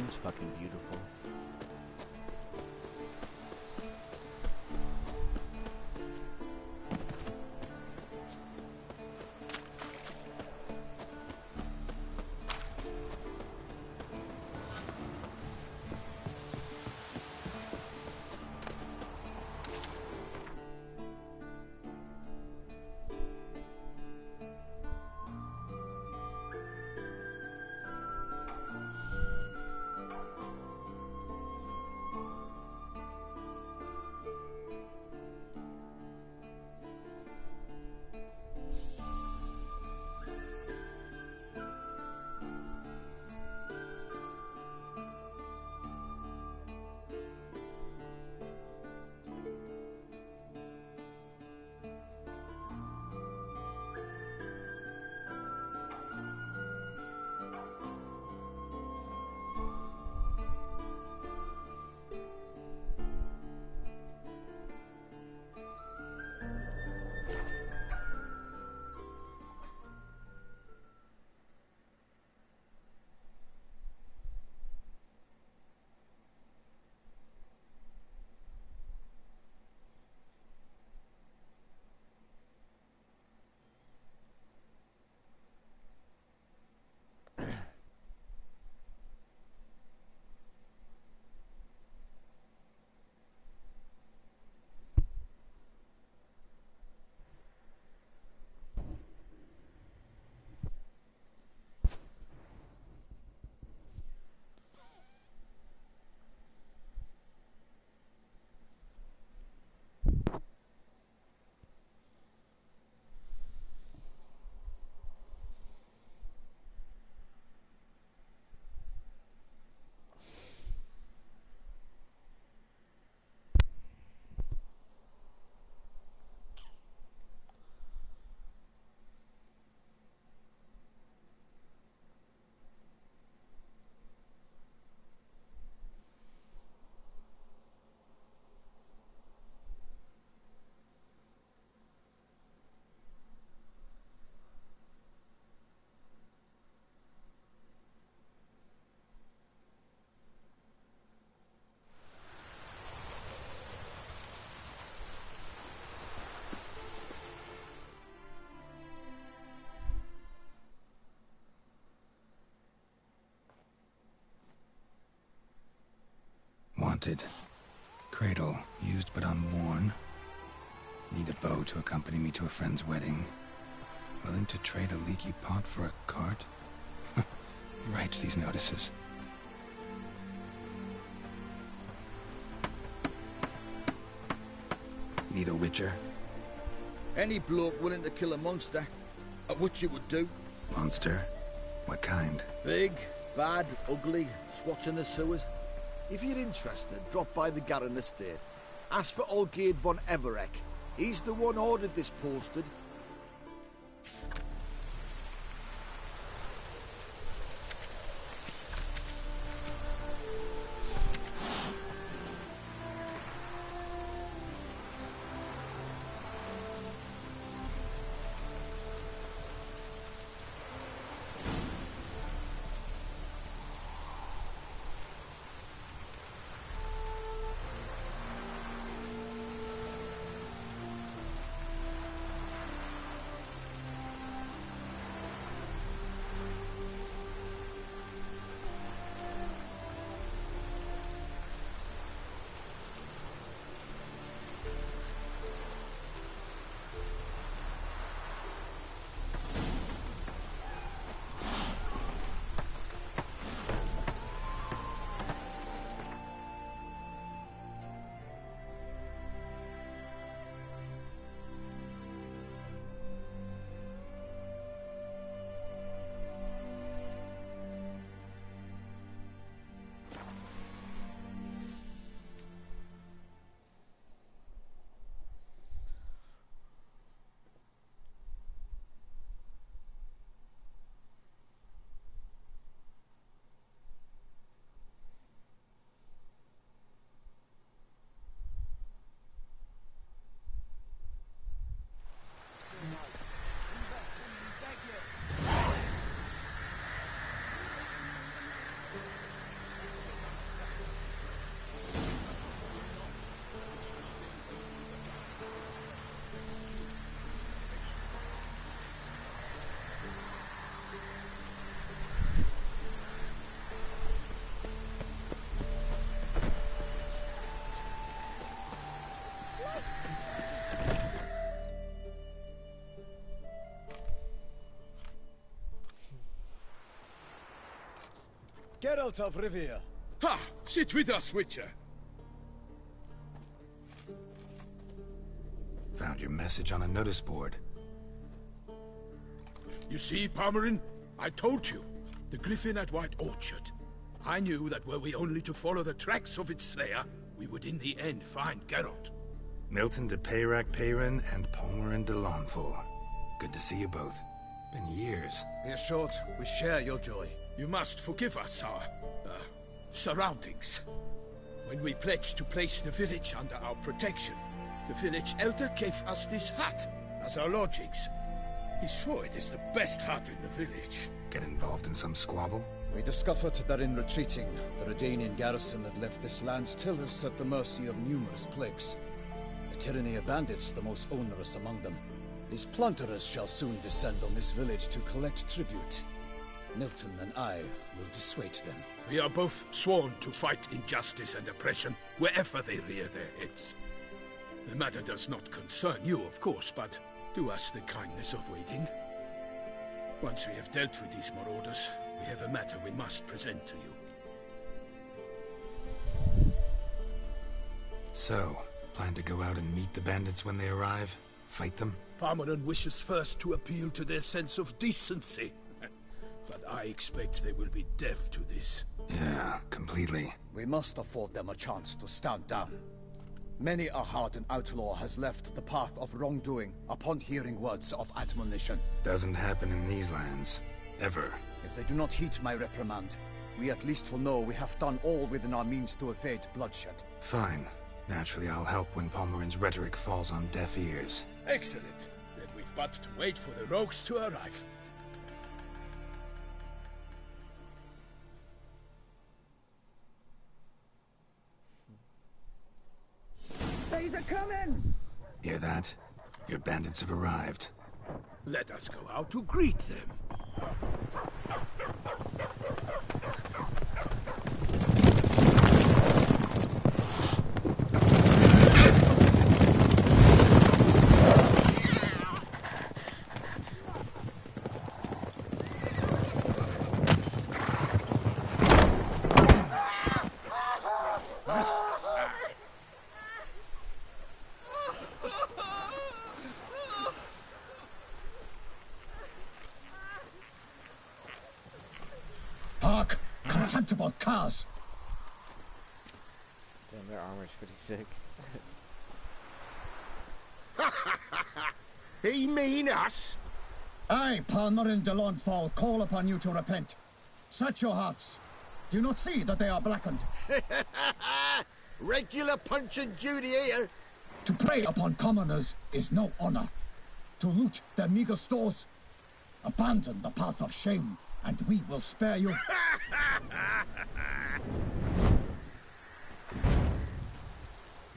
game's fucking beautiful. Wanted. Cradle, used but unworn. Need a bow to accompany me to a friend's wedding. Willing to trade a leaky pot for a cart? Writes these notices. Need a witcher? Any bloke willing to kill a monster, a witcher would do. Monster? What kind? Big, bad, ugly, squatching the sewers. If you're interested, drop by the Garren estate. Ask for Olgierd von Everek. He's the one ordered this posted. Geralt of Rivia. Ha! Sit with us, Witcher. Found your message on a notice board. You see, Palmerin? I told you. The Griffin at White Orchard. I knew that were we only to follow the tracks of its slayer, we would in the end find Geralt. Milton de Peyrac-Peyrin and Palmerin de Launfal. Good to see you both. Been years. Be assured, we share your joy. You must forgive us our, surroundings. When we pledged to place the village under our protection, the village elder gave us this hut as our lodgings. He swore it is the best hut in the village. Get involved in some squabble? We discovered that in retreating, the Redanian garrison that left this land still is at the mercy of numerous plagues. The tyranny of bandits, the most onerous among them. These plunderers shall soon descend on this village to collect tribute. Milton and I will dissuade them. We are both sworn to fight injustice and oppression wherever they rear their heads. The matter does not concern you, of course, but do us the kindness of waiting. Once we have dealt with these marauders, we have a matter we must present to you. So, plan to go out and meet the bandits when they arrive? Fight them? Palmerin wishes first to appeal to their sense of decency. But I expect they will be deaf to this. Yeah, completely. We must afford them a chance to stand down. Many a hardened outlaw has left the path of wrongdoing upon hearing words of admonition. Doesn't happen in these lands. Ever. If they do not heed my reprimand, we at least will know we have done all within our means to evade bloodshed. Fine. Naturally, I'll help when Palmerin's rhetoric falls on deaf ears. Excellent. Then we've but to wait for the rogues to arrive. They're coming! Hear that? Your bandits have arrived. Let us go out to greet them. Hark! Contemptible cars! Damn, their armor's pretty sick. He mean us? I, Palmerin de Launfal, call upon you to repent. Search your hearts. Do you not see that they are blackened? Regular punch and Judy here. To prey upon commoners is no honor. To loot their meager stores, abandon the path of shame, and we will spare you.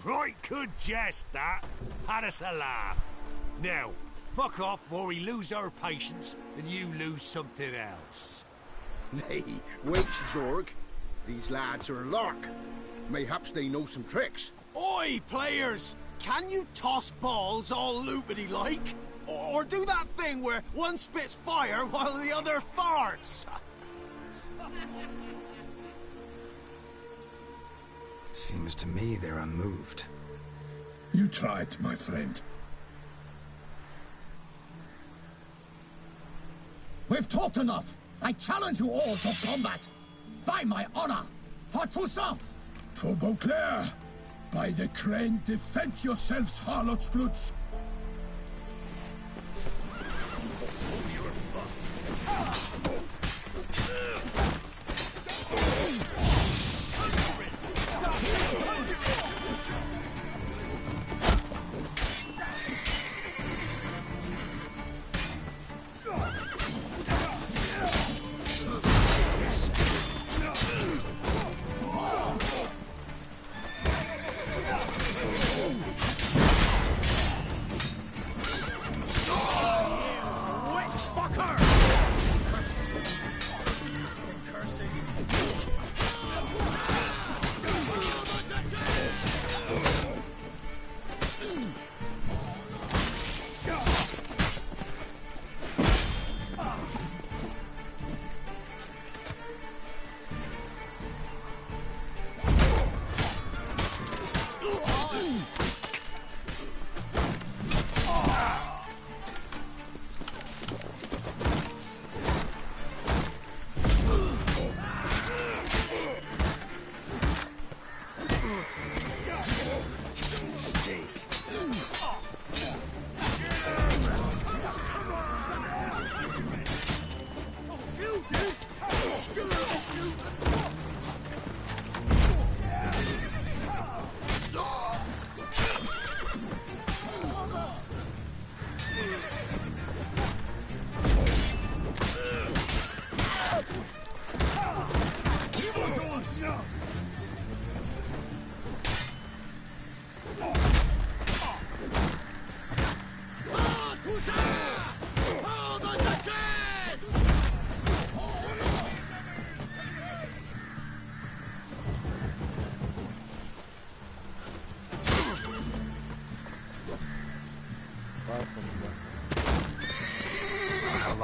Right good jest, that. Had us a laugh. Now, fuck off before we lose our patience and you lose something else. Nay, wait, Zorg. These lads are a lark. Mayhaps they know some tricks. Oi, players! Can you toss balls all loopity-like? Or do that thing where one spits fire while the other farts? Seems to me they're unmoved. You tried, my friend. We've talked enough. I challenge you all to combat. By my honor, for Toussaint. For Beauclair. By the crane, defend yourselves, harlots brutes.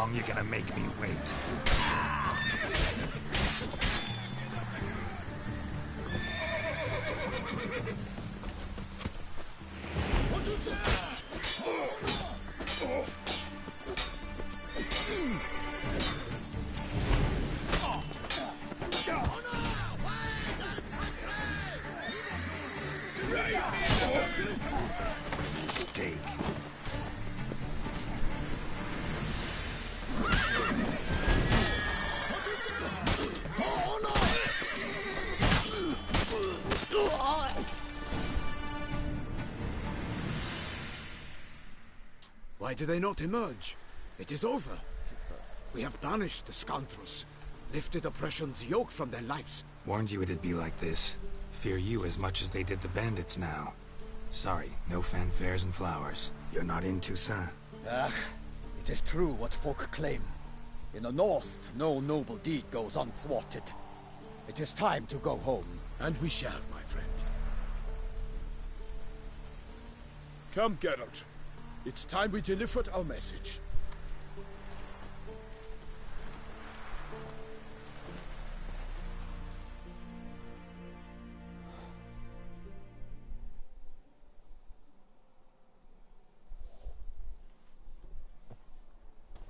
long you gonna make me wait? Mistake. Why do they not emerge? It is over. We have banished the scoundrels, lifted oppression's yoke from their lives. Warned you it'd be like this. Fear you as much as they did the bandits now. Sorry, no fanfares and flowers. You're not in Toussaint. Ah, it is true what folk claim. In the north, no noble deed goes unthwarted. It is time to go home. And we shall, my friend. Come, Geralt. It's time we delivered our message.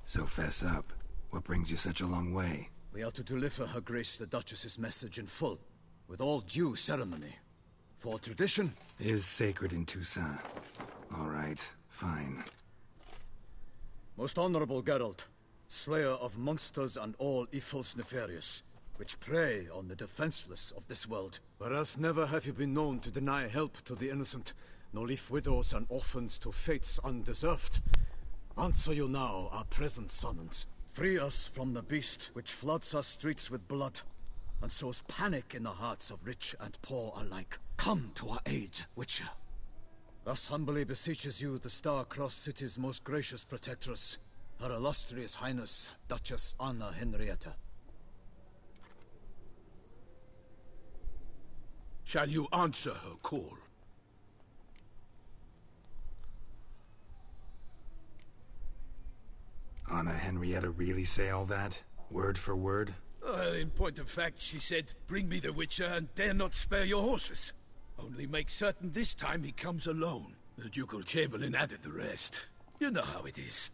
So fess up. What brings you such a long way? We are to deliver Her Grace the Duchess's message in full, with all due ceremony. For tradition is sacred in Toussaint. All right, fine. Most honorable Geralt, slayer of monsters and all evils nefarious, which prey on the defenseless of this world. Whereas never have you been known to deny help to the innocent, nor leave widows and orphans to fates undeserved. Answer you now our present summons. Free us from the beast which floods our streets with blood, and sows panic in the hearts of rich and poor alike. Come to our aid, Witcher. Thus humbly beseeches you the Star-Crossed City's most gracious protectress, Her Illustrious Highness, Duchess Anna Henrietta. Shall you answer her call? Anna Henrietta really say all that? Word for word? In point of fact, she said, bring me the Witcher and dare not spare your horses. Only make certain this time he comes alone. The Ducal Chamberlain added the rest. You know how it is.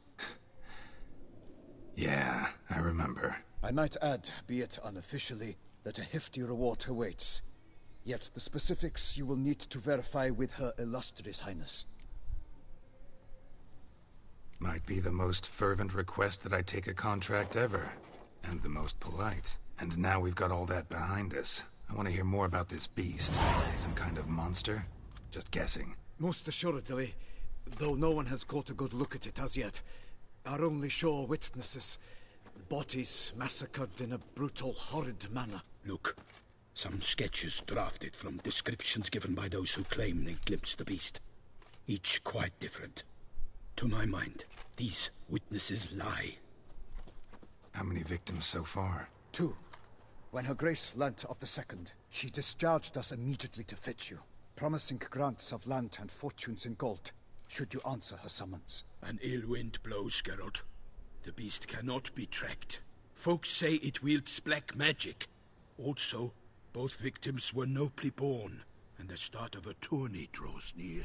Yeah, I remember. I might add, be it unofficially, that a hefty reward awaits. Yet the specifics you will need to verify with Her Illustrious Highness. Might be the most fervent request that I take a contract ever. And the most polite. And now we've got all that behind us. I want to hear more about this beast. Some kind of monster? Just guessing. Most assuredly, though no one has caught a good look at it as yet. Our only sure witnesses. Bodies massacred in a brutal, horrid manner. Look, some sketches drafted from descriptions given by those who claim they glimpsed the beast. Each quite different. To my mind, these witnesses lie. How many victims so far? 2. When Her Grace learnt of the second, she discharged us immediately to fetch you, promising grants of land and fortunes in gold, should you answer her summons. An ill wind blows, Geralt. The beast cannot be tracked. Folks say it wields black magic. Also, both victims were nobly born, and the start of a tourney draws near.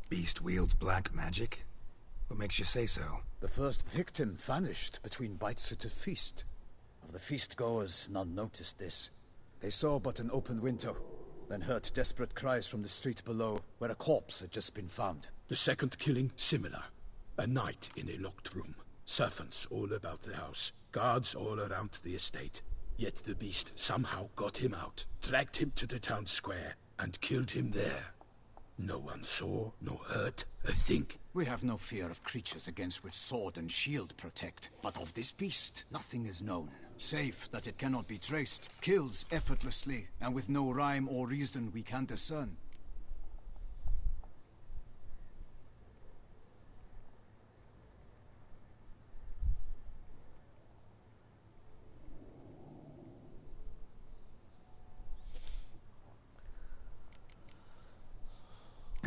Beast wields black magic? What makes you say so? The first victim vanished between bites at a feast. Of the feast-goers, none noticed this. They saw but an open window, then heard desperate cries from the street below, where a corpse had just been found. The second killing, similar. A night in a locked room. Servants all about the house. Guards all around the estate. Yet the beast somehow got him out, dragged him to the town square, and killed him there. No one saw, nor heard a thing. We have no fear of creatures against which sword and shield protect. But of this beast, nothing is known. Save that it cannot be traced, kills effortlessly, and with no rhyme or reason we can discern.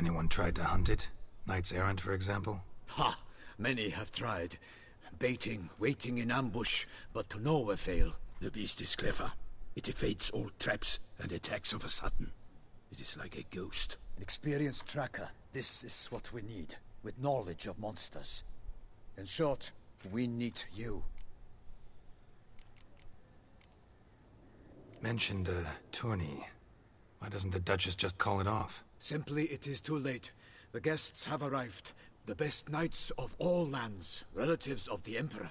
Anyone tried to hunt it? Knights Errant, for example? Ha! Many have tried. Baiting, waiting in ambush, but to no avail. The beast is clever. It evades all traps and attacks of a sudden. It is like a ghost. An experienced tracker. This is what we need, with knowledge of monsters. In short, we need you. Mentioned a tourney. Why doesn't the Duchess just call it off? Simply, it is too late. The guests have arrived. The best knights of all lands, relatives of the Emperor.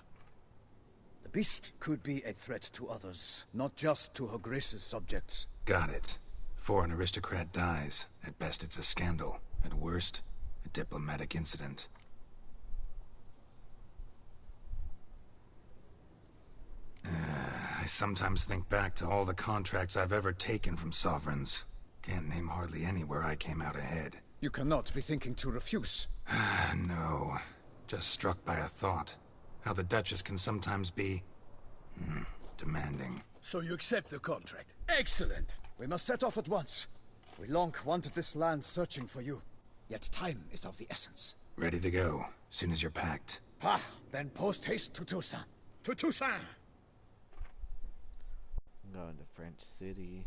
The beast could be a threat to others, not just to Her Grace's subjects. Got it. Before an aristocrat dies, at best it's a scandal. At worst, a diplomatic incident. I sometimes think back to all the contracts I've ever taken from sovereigns. Can't name hardly any where I came out ahead. You cannot be thinking to refuse. No. Just struck by a thought. How the Duchess can sometimes be... demanding. So you accept the contract. Excellent! We must set off at once. We long wanted this land searching for you. Yet time is of the essence. Ready to go, soon as you're packed. Ha! Then post-haste to Toussaint. To Toussaint! I'm going to French City.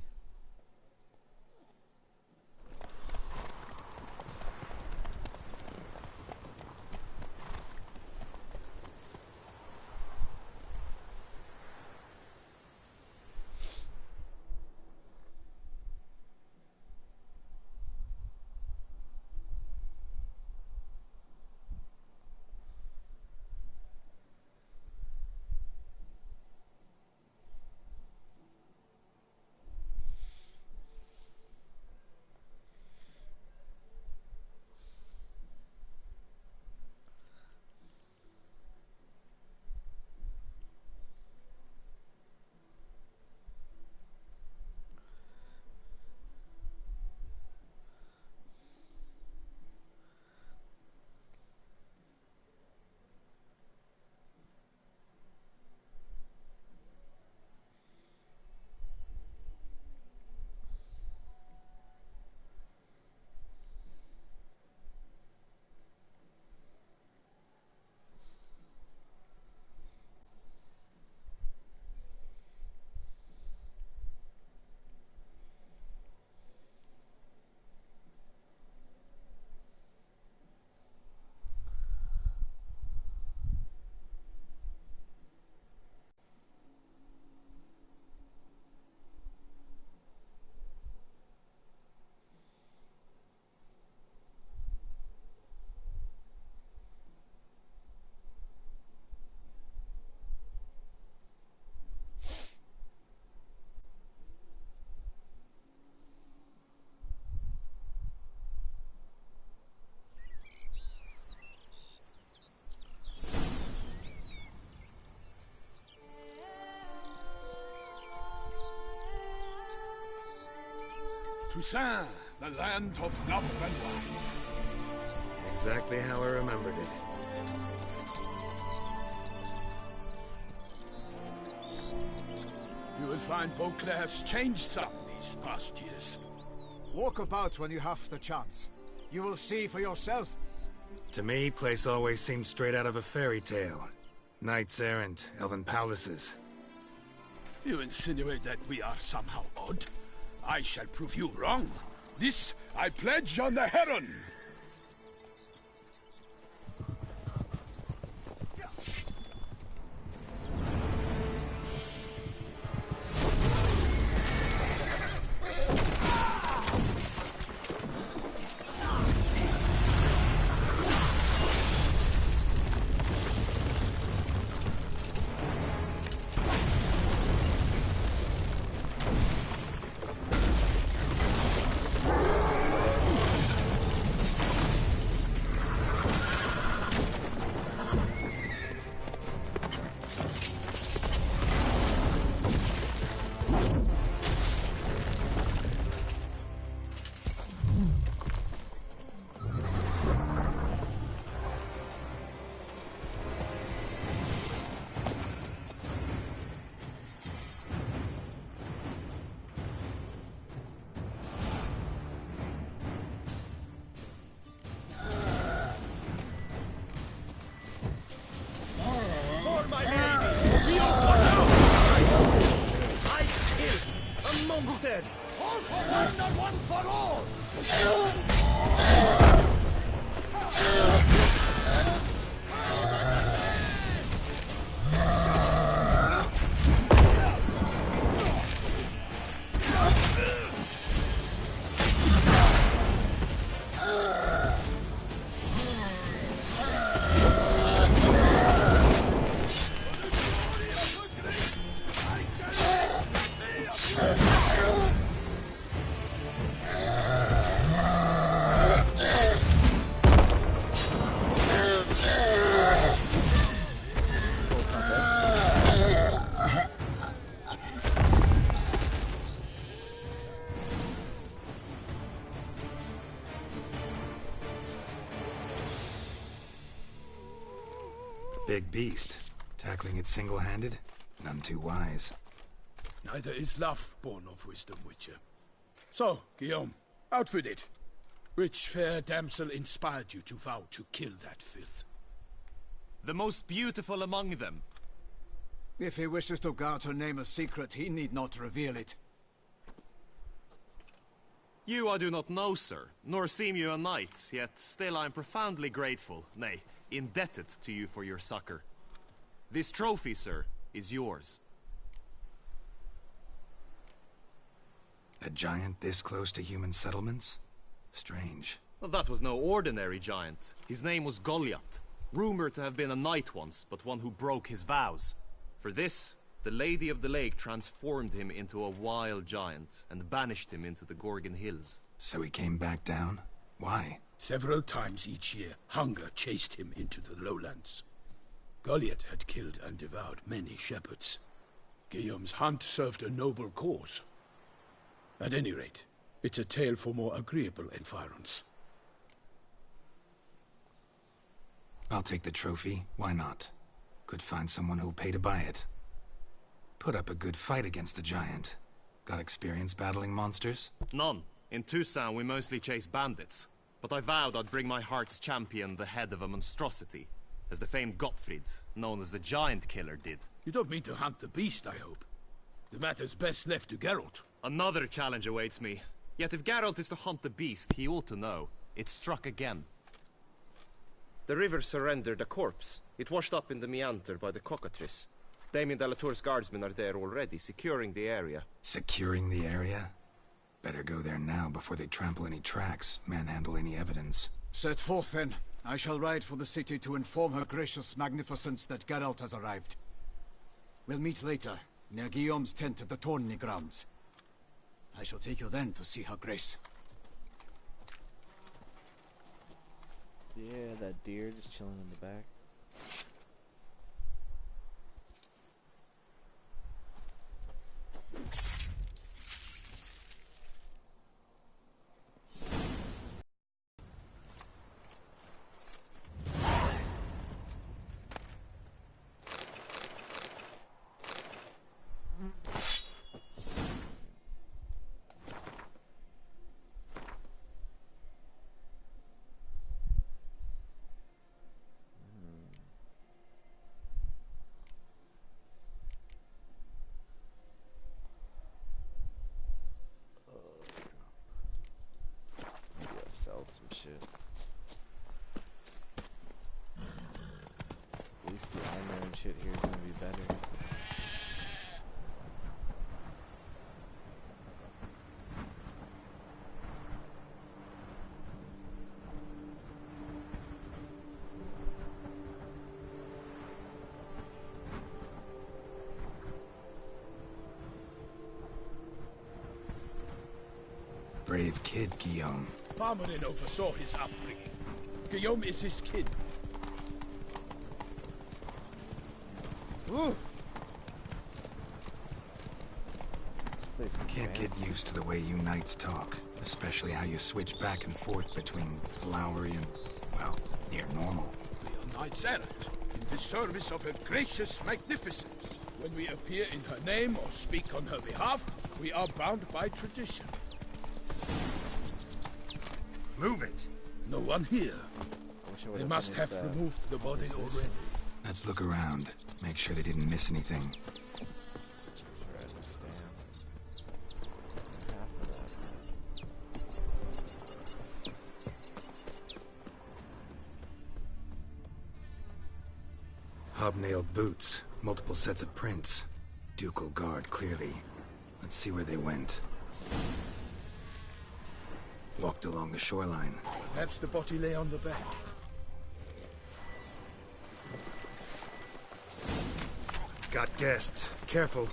Toussaint, the land of love and wine. Exactly how I remembered it. You will find Beauclair has changed some these past years. Walk about when you have the chance. You will see for yourself. To me, place always seemed straight out of a fairy tale. Knights errant, elven palaces. You insinuate that we are somehow odd? I shall prove you wrong. This I pledge on the Heron! instead! All for one, not one for all! Big beast. Tackling it single-handed? None too wise. Neither is love born of wisdom, Witcher. So, Guillaume, out with it. Which fair damsel inspired you to vow to kill that filth? The most beautiful among them. If he wishes to guard her name a secret, he need not reveal it. You I do not know, sir, nor seem you a knight, yet still I am profoundly grateful, nay, indebted to you for your succor. This trophy, sir, is yours. A giant this close to human settlements? Strange. Well, that was no ordinary giant. His name was Goliath, rumored to have been a knight once, but one who broke his vows. For this, the Lady of the Lake transformed him into a wild giant and banished him into the Gorgon Hills. So he came back down? Why? Several times each year, hunger chased him into the lowlands. Goliath had killed and devoured many shepherds. Guillaume's hunt served a noble cause. At any rate, it's a tale for more agreeable environs. I'll take the trophy. Why not? Could find someone who'll pay to buy it. Put up a good fight against the giant. Got experience battling monsters? None. In Toussaint, we mostly chase bandits. But I vowed I'd bring my heart's champion the head of a monstrosity, as the famed Gottfried, known as the Giant Killer, did. You don't mean to hunt the beast, I hope. The matter's best left to Geralt. Another challenge awaits me. Yet if Geralt is to hunt the beast, he ought to know. It struck again. The river surrendered a corpse. It washed up in the meander by the cockatrice. Damien de la Tour's guardsmen are there already, securing the area. Securing the area? Better go there now before they trample any tracks, manhandle any evidence. Set forth, then. I shall ride for the city to inform her gracious magnificence that Geralt has arrived. We'll meet later, near Guillaume's tent at the Tourney grounds. I shall take you then to see her grace. Yeah, that deer just chilling in the back. Sell some shit. At least the armor and shit here is gonna be better. Brave kid, Guillaume. Parmanin oversaw his upbringing. Guillaume is his kid. Woo! Can't get used to the way you knights talk, especially how you switch back and forth between flowery and, well, near normal. We are knights errant, in the service of her gracious magnificence. When we appear in her name or speak on her behalf, we are bound by tradition. Move it! No one here. They must have removed the body already. Let's look around. Make sure they didn't miss anything. Hobnailed boots, multiple sets of prints. Ducal guard, clearly. Let's see where they went. Walked along the shoreline. Perhaps the body lay on the bank. Got guests. Careful.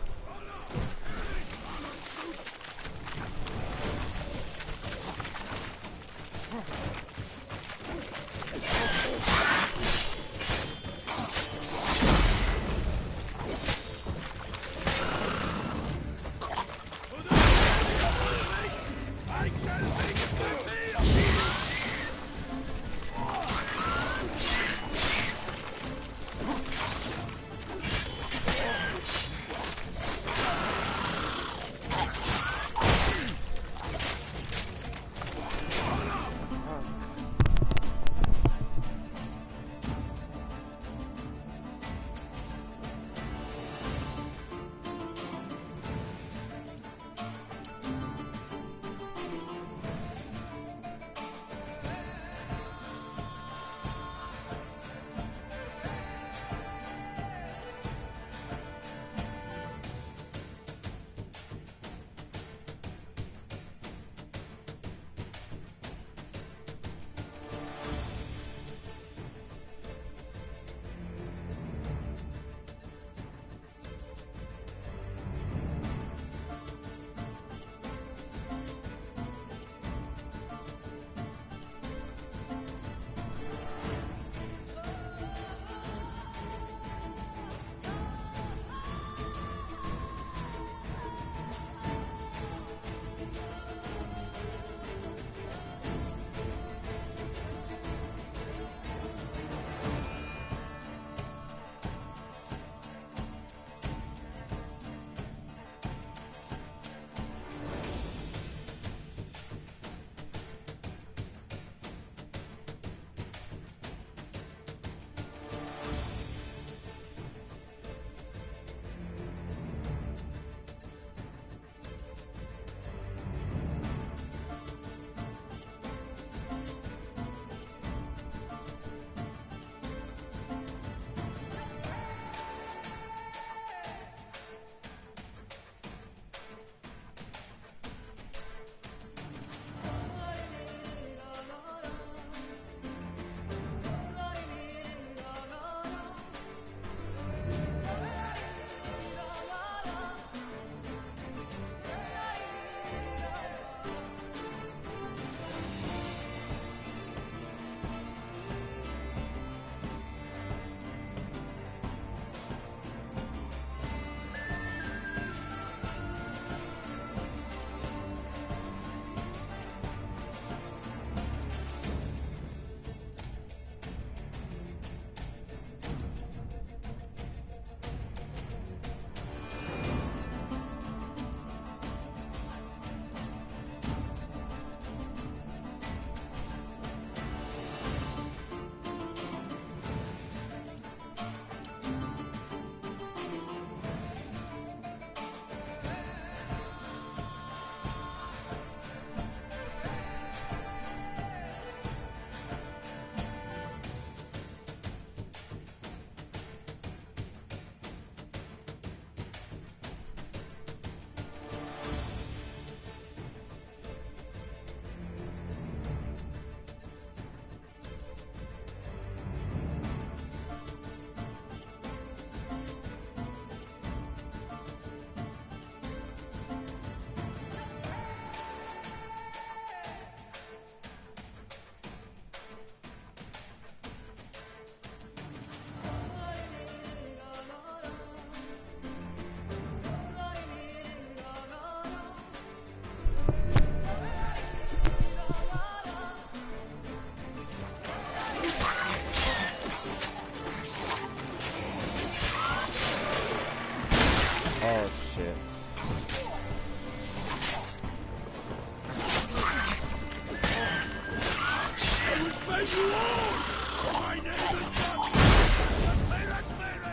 Oh shit.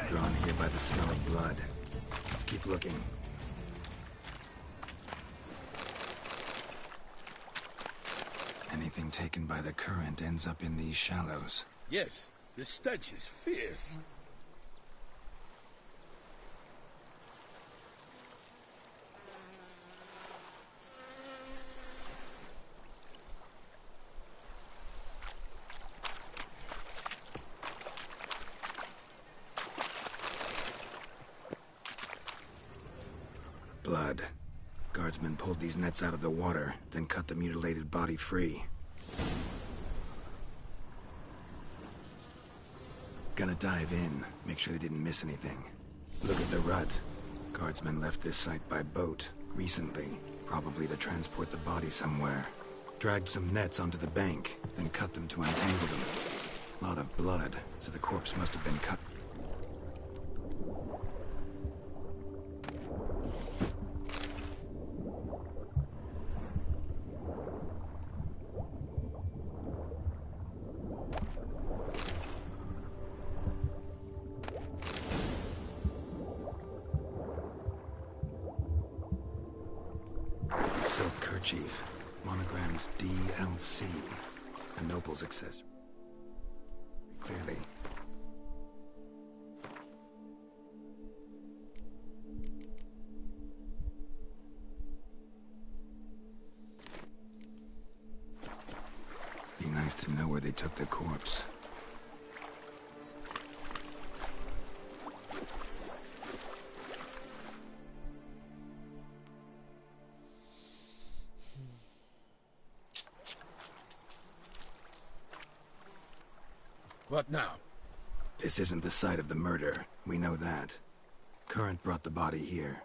Drawn here by the smell of blood. Let's keep looking. Anything taken by the current ends up in these shallows. Yes, the stench is fierce. blood. Guardsmen pulled these nets out of the water, then cut the mutilated body free. Gonna dive in, make sure they didn't miss anything. Look at the rut. Guardsmen left this site by boat, recently, probably to transport the body somewhere. Dragged some nets onto the bank, then cut them to untangle them. Lot of blood, so the corpse must have been cut. Silk kerchief, monogrammed DLC, a noble's accessory. Clearly. Be nice to know where they took the corpse. What now? This isn't the site of the murder. We know that. Current brought the body here.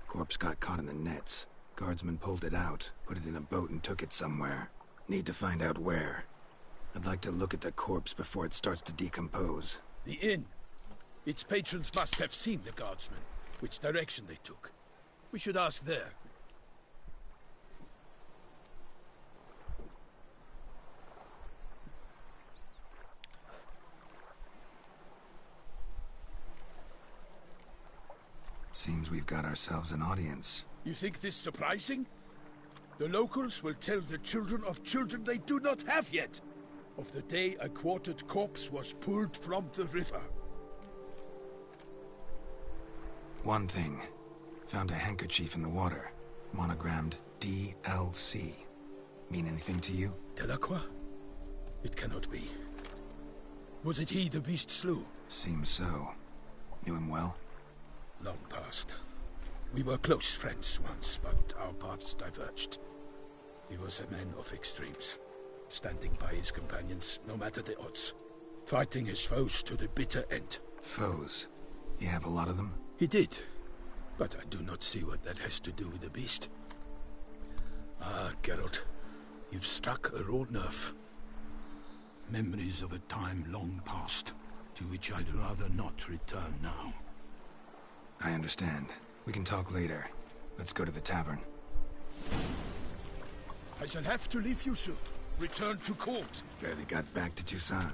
Corpse got caught in the nets. Guardsmen pulled it out, put it in a boat and took it somewhere. Need to find out where. I'd like to look at the corpse before it starts to decompose. The inn. Its patrons must have seen the guardsmen, which direction they took. We should ask there. Seems we've got ourselves an audience. You think this surprising? The locals will tell the children of children they do not have yet, of the day a quartered corpse was pulled from the river. One thing. Found a handkerchief in the water. Monogrammed DLC. Mean anything to you? Delacroix? It cannot be. Was it he the beast slew? Seems so. Knew him well? Long past. We were close friends once, but our paths diverged. He was a man of extremes, standing by his companions, no matter the odds. Fighting his foes to the bitter end. Foes? You have a lot of them? He did, but I do not see what that has to do with the beast. Ah, Geralt, you've struck a raw nerve. Memories of a time long past, to which I'd rather not return now. I understand. We can talk later. Let's go to the tavern. I shall have to leave you soon. Return to court. Barely got back to Toussaint.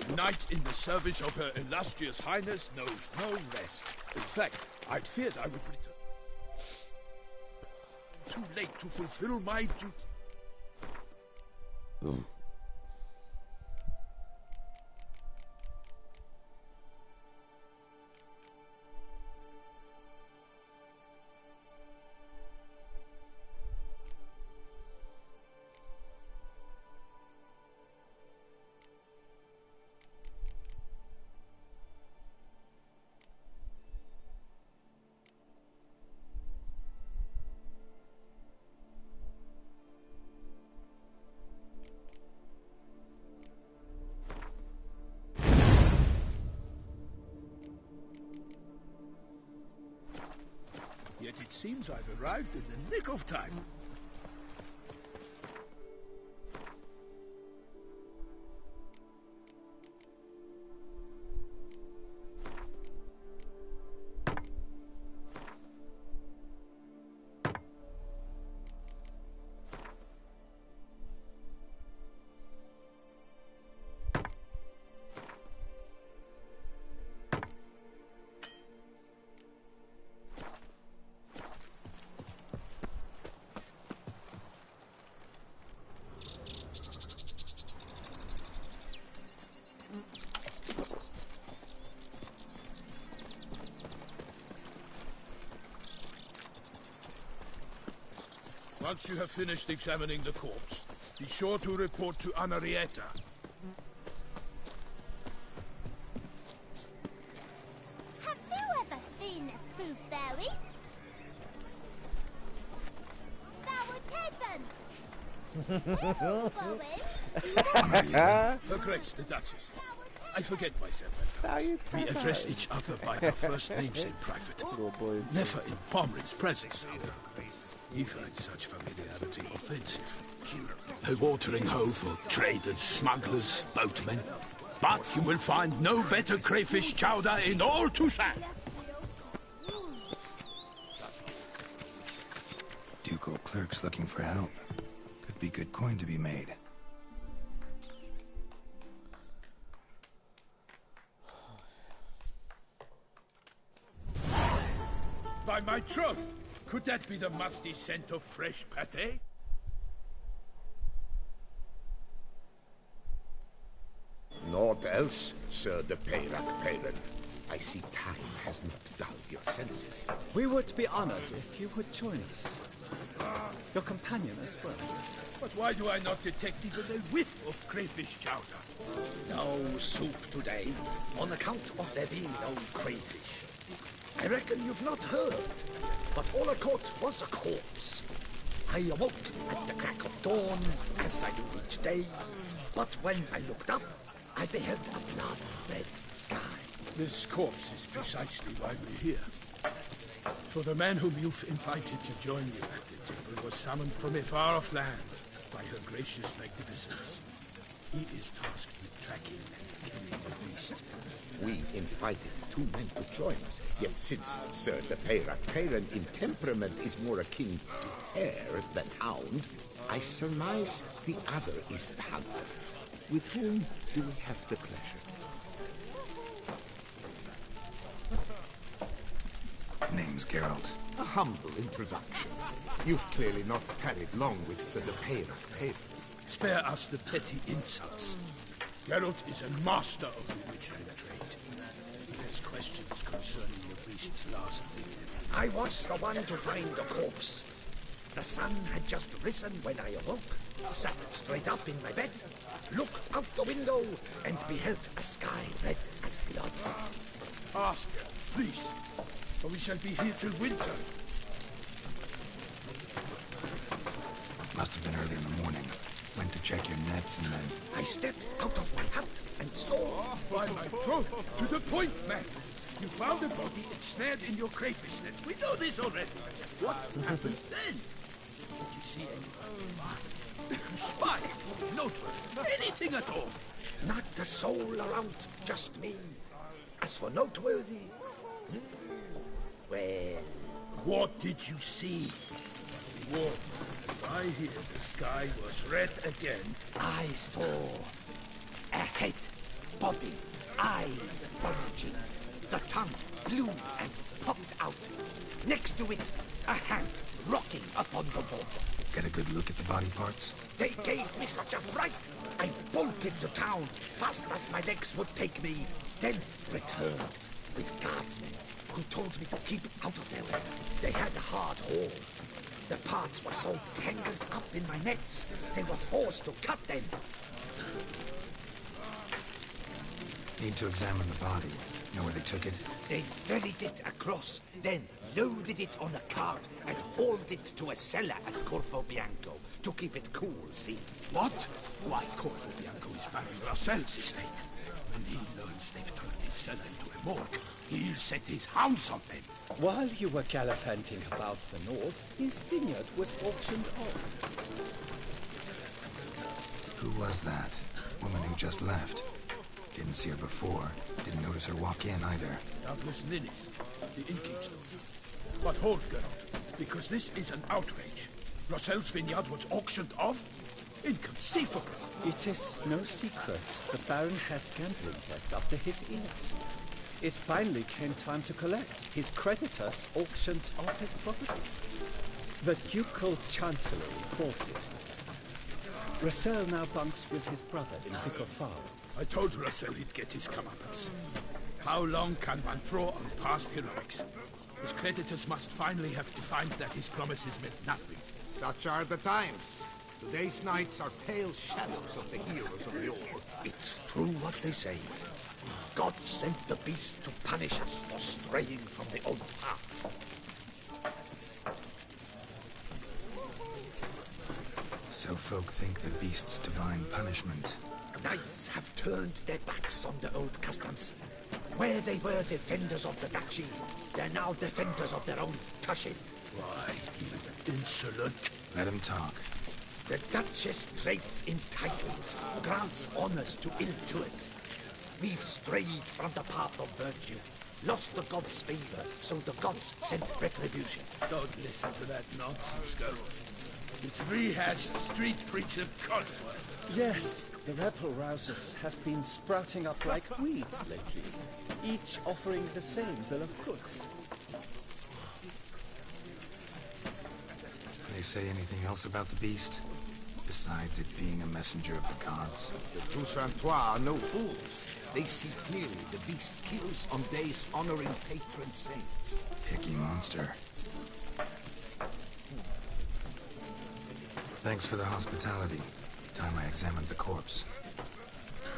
A knight in the service of Her Illustrious Highness knows no rest. In fact, I'd feared I would return too late to fulfill my duty. Yet it seems I've arrived in the nick of time. Once you have finished examining the corpse, be sure to report to Anarietta. Her Grace, the Duchess. I forget myself. We address each other by our first names in private. Never in Pomrin's presence. He finds such familiarity offensive. A watering hole for traders, smugglers, boatmen. But you will find no better crayfish chowder in all Toussaint. Ducal clerks looking for help. Could be good coin to be made. By my troth, could that be the musty scent of fresh pâté? Naught else, Sir de Peyrac Peyran. I see time has not dulled your senses. We would be honored if you would join us. Your companion as well. But why do I not detect even a whiff of crayfish chowder? No soup today, on account of there being no crayfish. I reckon you've not heard, but all I caught was a corpse. I awoke at the crack of dawn, as I do each day, but when I looked up, I beheld a blood-red sky. This corpse is precisely why we're here. For the man whom you've invited to join you at the table was summoned from a far-off land by her gracious magnificence. He is tasked with tracking and killing the beast. We invited two men to join us, yet since Sir de Peyrac Peyran in temperament is more akin to hare than hound, I surmise the other is the hunter. With whom do we have the pleasure? Name's Geralt. A humble introduction. You've clearly not tarried long with Sir de Peyrac Peyran. Spare us the petty insults. Geralt is a master of the witchering trade. He has questions concerning the beast's last victim. I was the one to find the corpse. The sun had just risen when I awoke, sat straight up in my bed, looked out the window, and beheld a sky red as blood. Ask her, please, or we shall be here till winter. Must have been early in the morning. Went to check your nets and then... I stepped out of my hut and saw... By my troth, to the point, man. You found a body ensnared in your crayfish nets. We know this already. What happened then? Did you see anyone? Did you spy? Noteworthy? Anything at all? Not a soul around, just me. As for noteworthy... well... What did you see? Warm. I hear the sky was red again. I saw a head bobbing, eyes bulging, the tongue blue and popped out. Next to it, a hand rocking upon the water. Get a good look at the body parts? They gave me such a fright. I bolted to town, fast as my legs would take me, then returned with guardsmen who told me to keep out of their way. They had a hard hold. The parts were so tangled up in my nets, they were forced to cut them. Need to examine the body. Know where they took it? They ferried it across, then loaded it on a cart and hauled it to a cellar at Corvo Bianco to keep it cool, see? What? Why, Corvo Bianco is Baron Rossel's estate. When he learns they've turned his cellar into a morgue, he'll set his hounds on them. While you were gallivanting about the north, his vineyard was auctioned off. Who was that? Woman who just left. Didn't see her before. Didn't notice her walk in either. Doubtless Linnis, the innkeep's daughter. But hold, Geralt, because this is an outrage. Rossel's vineyard was auctioned off? Inconceivable. It is no secret the Baron had gambling debts up to his ears. It finally came time to collect. His creditors auctioned off his property. The Ducal Chancellery bought it. Rossel now bunks with his brother in Vicar Farm. I told Rossel he'd get his comeuppance. How long can one draw on past heroics? His creditors must finally have defined that his promises meant nothing. Such are the times. Today's knights are pale shadows of the heroes of the old. It's true what they say. God sent the beast to punish us for straying from the old paths. So folk think the beast's divine punishment. Knights have turned their backs on the old customs. Where they were defenders of the duchy, they're now defenders of their own tushes. Why, you insolent? Let him talk. The Duchess trades in titles, grants honors to ill-doers. We've strayed from the path of virtue, lost the gods' favor, so the gods sent retribution. Don't listen to that nonsense, girl. It's rehashed street preacher codsword. Yes, the rebel rousers have been sprouting up like weeds lately, each offering the same bill of goods. They say anything else about the beast? Besides it being a messenger of the gods? The Toussaintois are no fools. They see clearly the beast kills on days honoring patron saints. Picky monster. Thanks for the hospitality. Time I examined the corpse.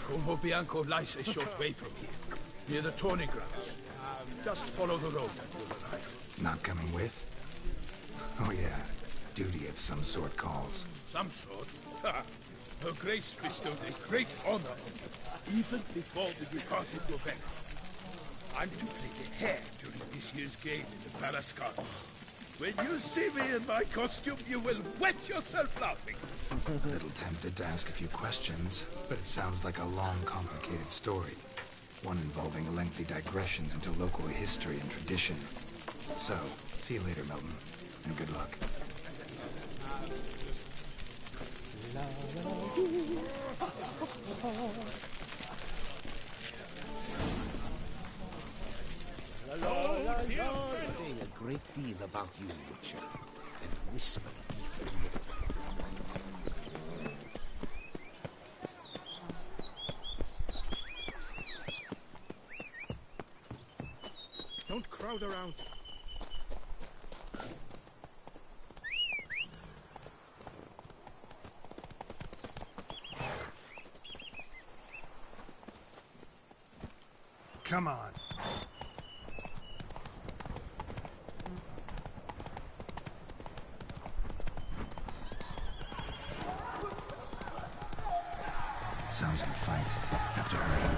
Corvo Bianco lies a short way from here, near the tourney grounds. Just follow the road and you'll arrive. Not coming with? Oh yeah, duty of some sort calls. Some sort? Ha! Her Grace bestowed a great honor on you, even before we departed Ravenna. I'm to play the hare during this year's game in the Palace Gardens. When you see me in my costume, you will wet yourself laughing. A little tempted to ask a few questions, but it sounds like a long, complicated story. One involving lengthy digressions into local history and tradition. So, see you later, Milton, and good luck. Say a great deal about you, Witcher, and whisper even more. Don't crowd around. Come on. Sounds like a fight. Have to hurry.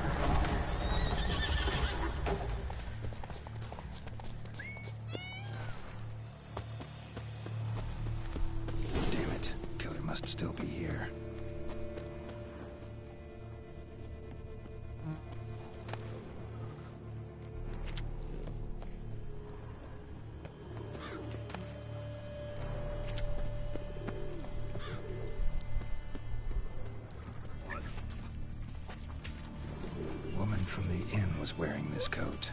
Damn it. Killer must still be here. Woman from the inn was wearing this coat.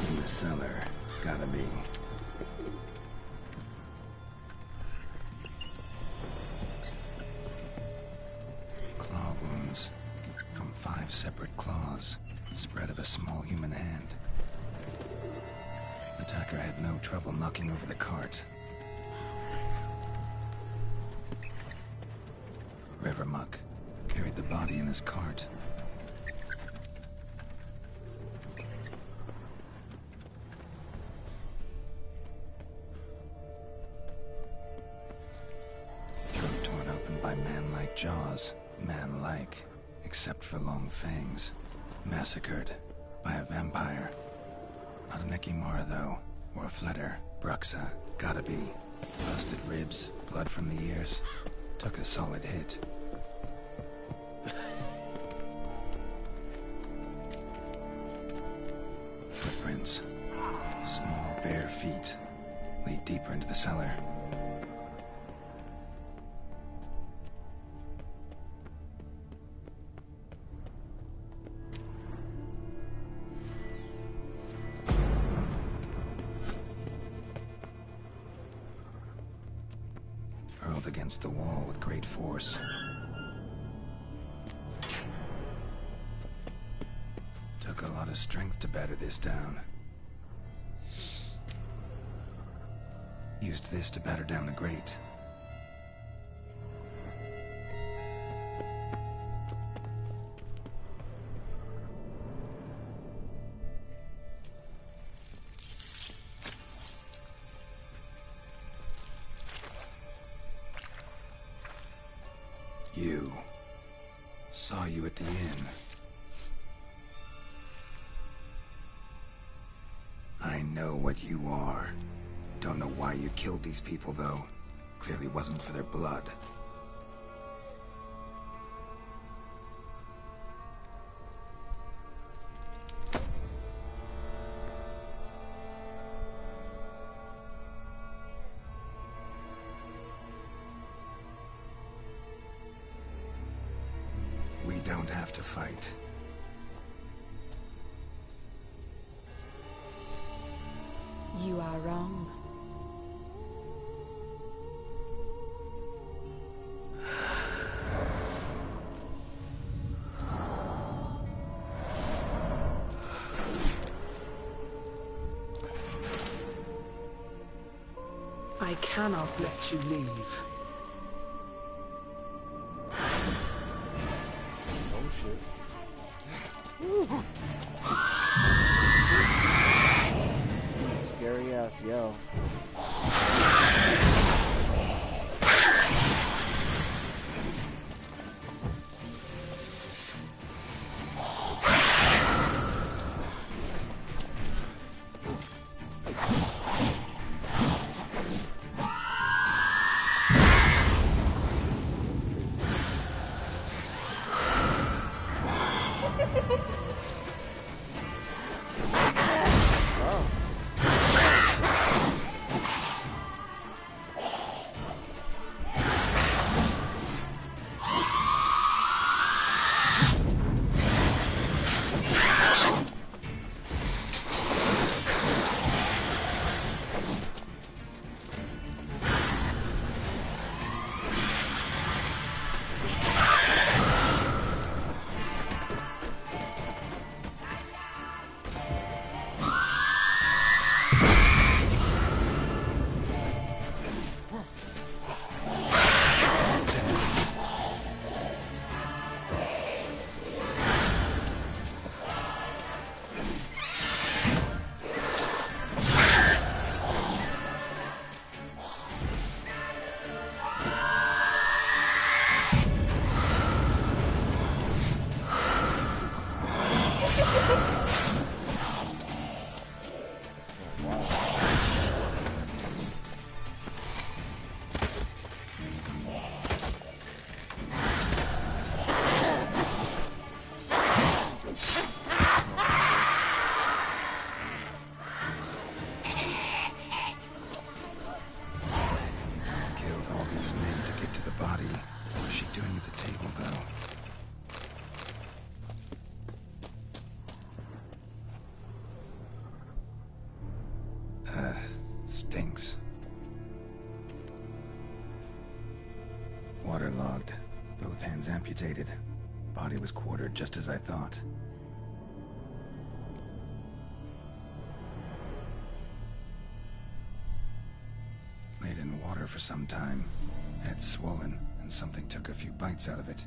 In the cellar. Gotta be. Claw wounds. From 5 separate claws. Spread of a small human hand. Attacker had no trouble knocking over the cart. Rivermuck carried the body in his cart. Throat torn open by man-like jaws. Man-like, except for long fangs. Massacred by a vampire. Not an Ekimara, though, or a Fletter. Bruxa, gotta be. Busted ribs, blood from the ears. Took a solid hit. Footprints. Small, bare feet. Lead deeper into the cellar. Hurled against the wall with great force. Took a lot of strength to batter this down. Used this to batter down the grate. Saw you at the inn. I know what you are. Don't know why you killed these people, though. Clearly wasn't for their blood. We don't have to fight. You are wrong. I cannot let you leave. Oh shit. Scary ass yell. Stinks. Waterlogged. Both hands amputated. Body was quartered just as I thought. Laid in water for some time. Head swollen, and something took a few bites out of it.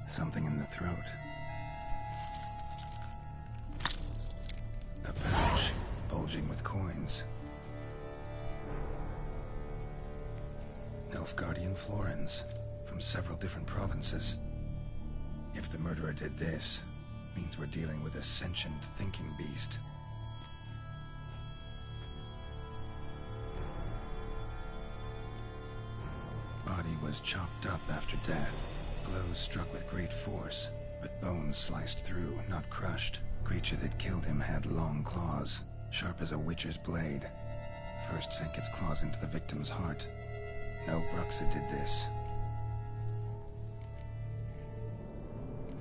Something in the throat. A pouch, bulging with coins. Nilfgaardian florins, from several different provinces. If the murderer did this, means we're dealing with a sentient thinking beast. Body was chopped up after death. Blows struck with great force, but bones sliced through, not crushed. Creature that killed him had long claws, sharp as a witcher's blade. First sank its claws into the victim's heart. No Bruxa did this.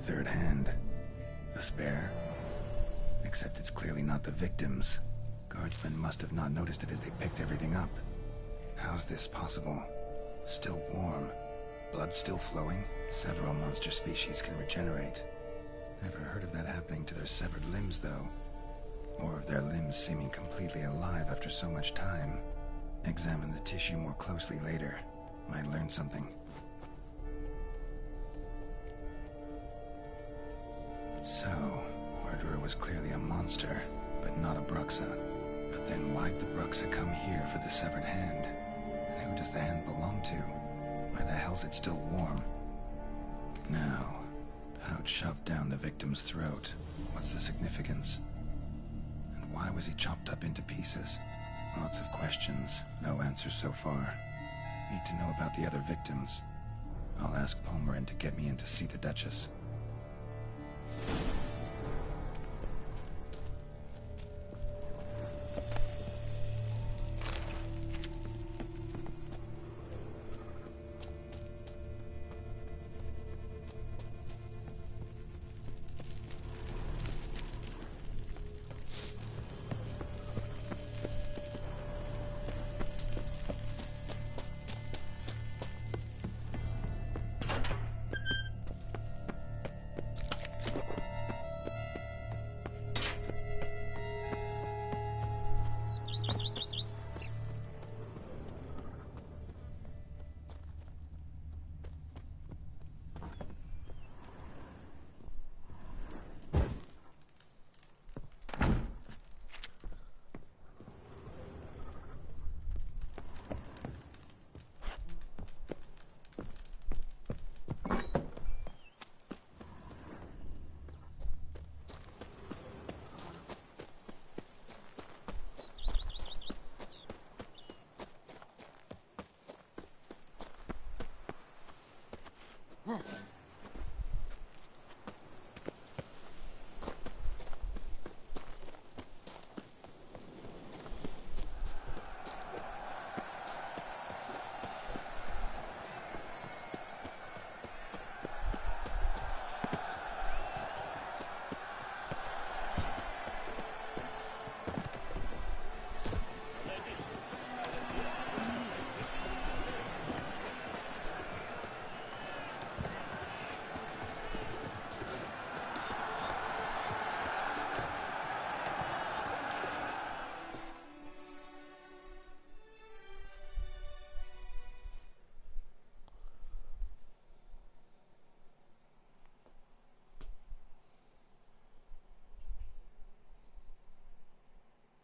Third hand. A spare. Except it's clearly not the victim's. Guardsmen must have not noticed it as they picked everything up. How's this possible? Still warm. Blood still flowing. Several monster species can regenerate. Never heard of that happening to their severed limbs, though. Or of their limbs seeming completely alive after so much time. Examine the tissue more closely later. Might learn something. So, murderer was clearly a monster, but not a Bruxa. But then why'd the Bruxa come here for the severed hand? And who does the hand belong to? Why the hell's it still warm? Now, pouch shoved down the victim's throat. What's the significance? And why was he chopped up into pieces? Lots of questions, no answers so far. Need to know about the other victims. I'll ask Palmerin to get me in to see the Duchess.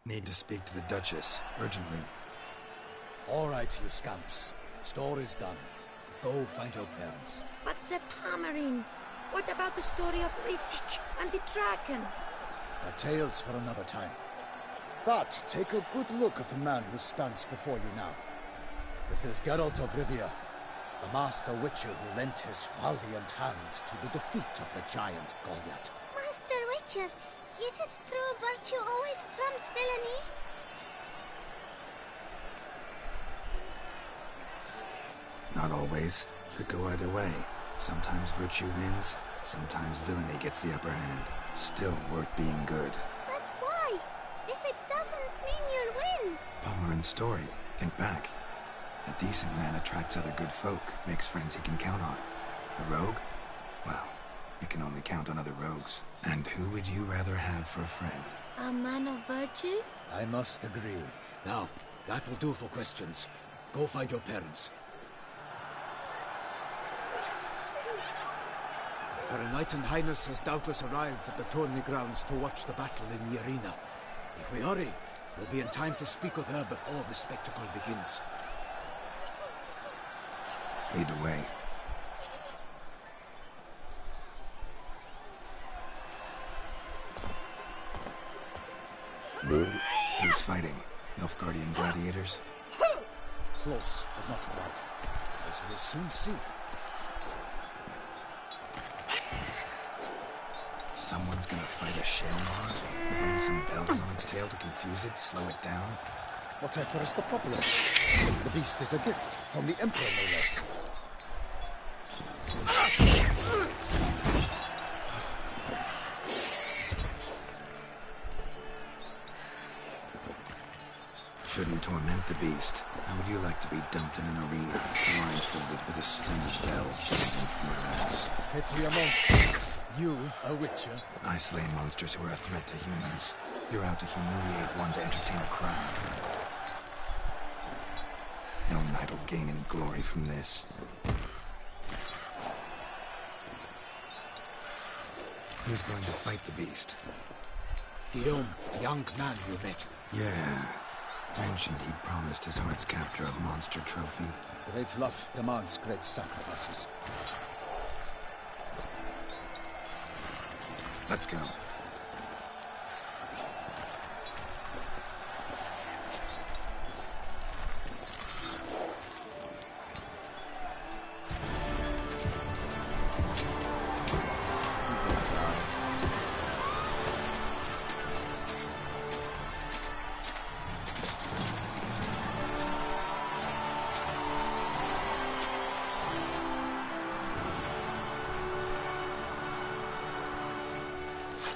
Need to speak to the Duchess, urgently. All right, you scamps. Story's done. Go find your parents. But Sir Palmerin, what about the story of Rittik and the dragon? Our tales for another time. But take a good look at the man who stands before you now. This is Geralt of Rivia, the master witcher who lent his valiant hand to the defeat of the giant Goliath. Master Witcher, is it true virtue always trumps villainy? Not always. Could go either way. Sometimes virtue wins, sometimes villainy gets the upper hand. Still worth being good. But why? If it doesn't mean you'll win. Palmerin's story. Think back. A decent man attracts other good folk, makes friends he can count on. A rogue? Well, you can only count on other rogues. And who would you rather have for a friend? A man of virtue? I must agree. Now, that will do for questions. Go find your parents. Her Knight and Highness has doubtless arrived at the tourney grounds to watch the battle in the arena. If we hurry, we'll be in time to speak with her before the spectacle begins. Lead the way. Who's fighting? Nilfgaardian gladiators? Close, but not quite. As we'll soon see. Someone's gonna fight a Shaelmaar with only some bells on its tail to confuse it, slow it down? Whatever is the problem? The beast is a gift from the Emperor, no less. Shouldn't torment the beast. How would you like to be dumped in an arena, blindfolded with a string of bells dangling from your ass? Pity a monster. You, a witcher? I slay monsters who are a threat to humans. You're out to humiliate one to entertain a crowd. No knight will gain any glory from this. Who's going to fight the beast? Guillaume, the young man you met. Yeah. Mentioned he'd promised his heart's capture a monster trophy. Great love demands great sacrifices. Let's go.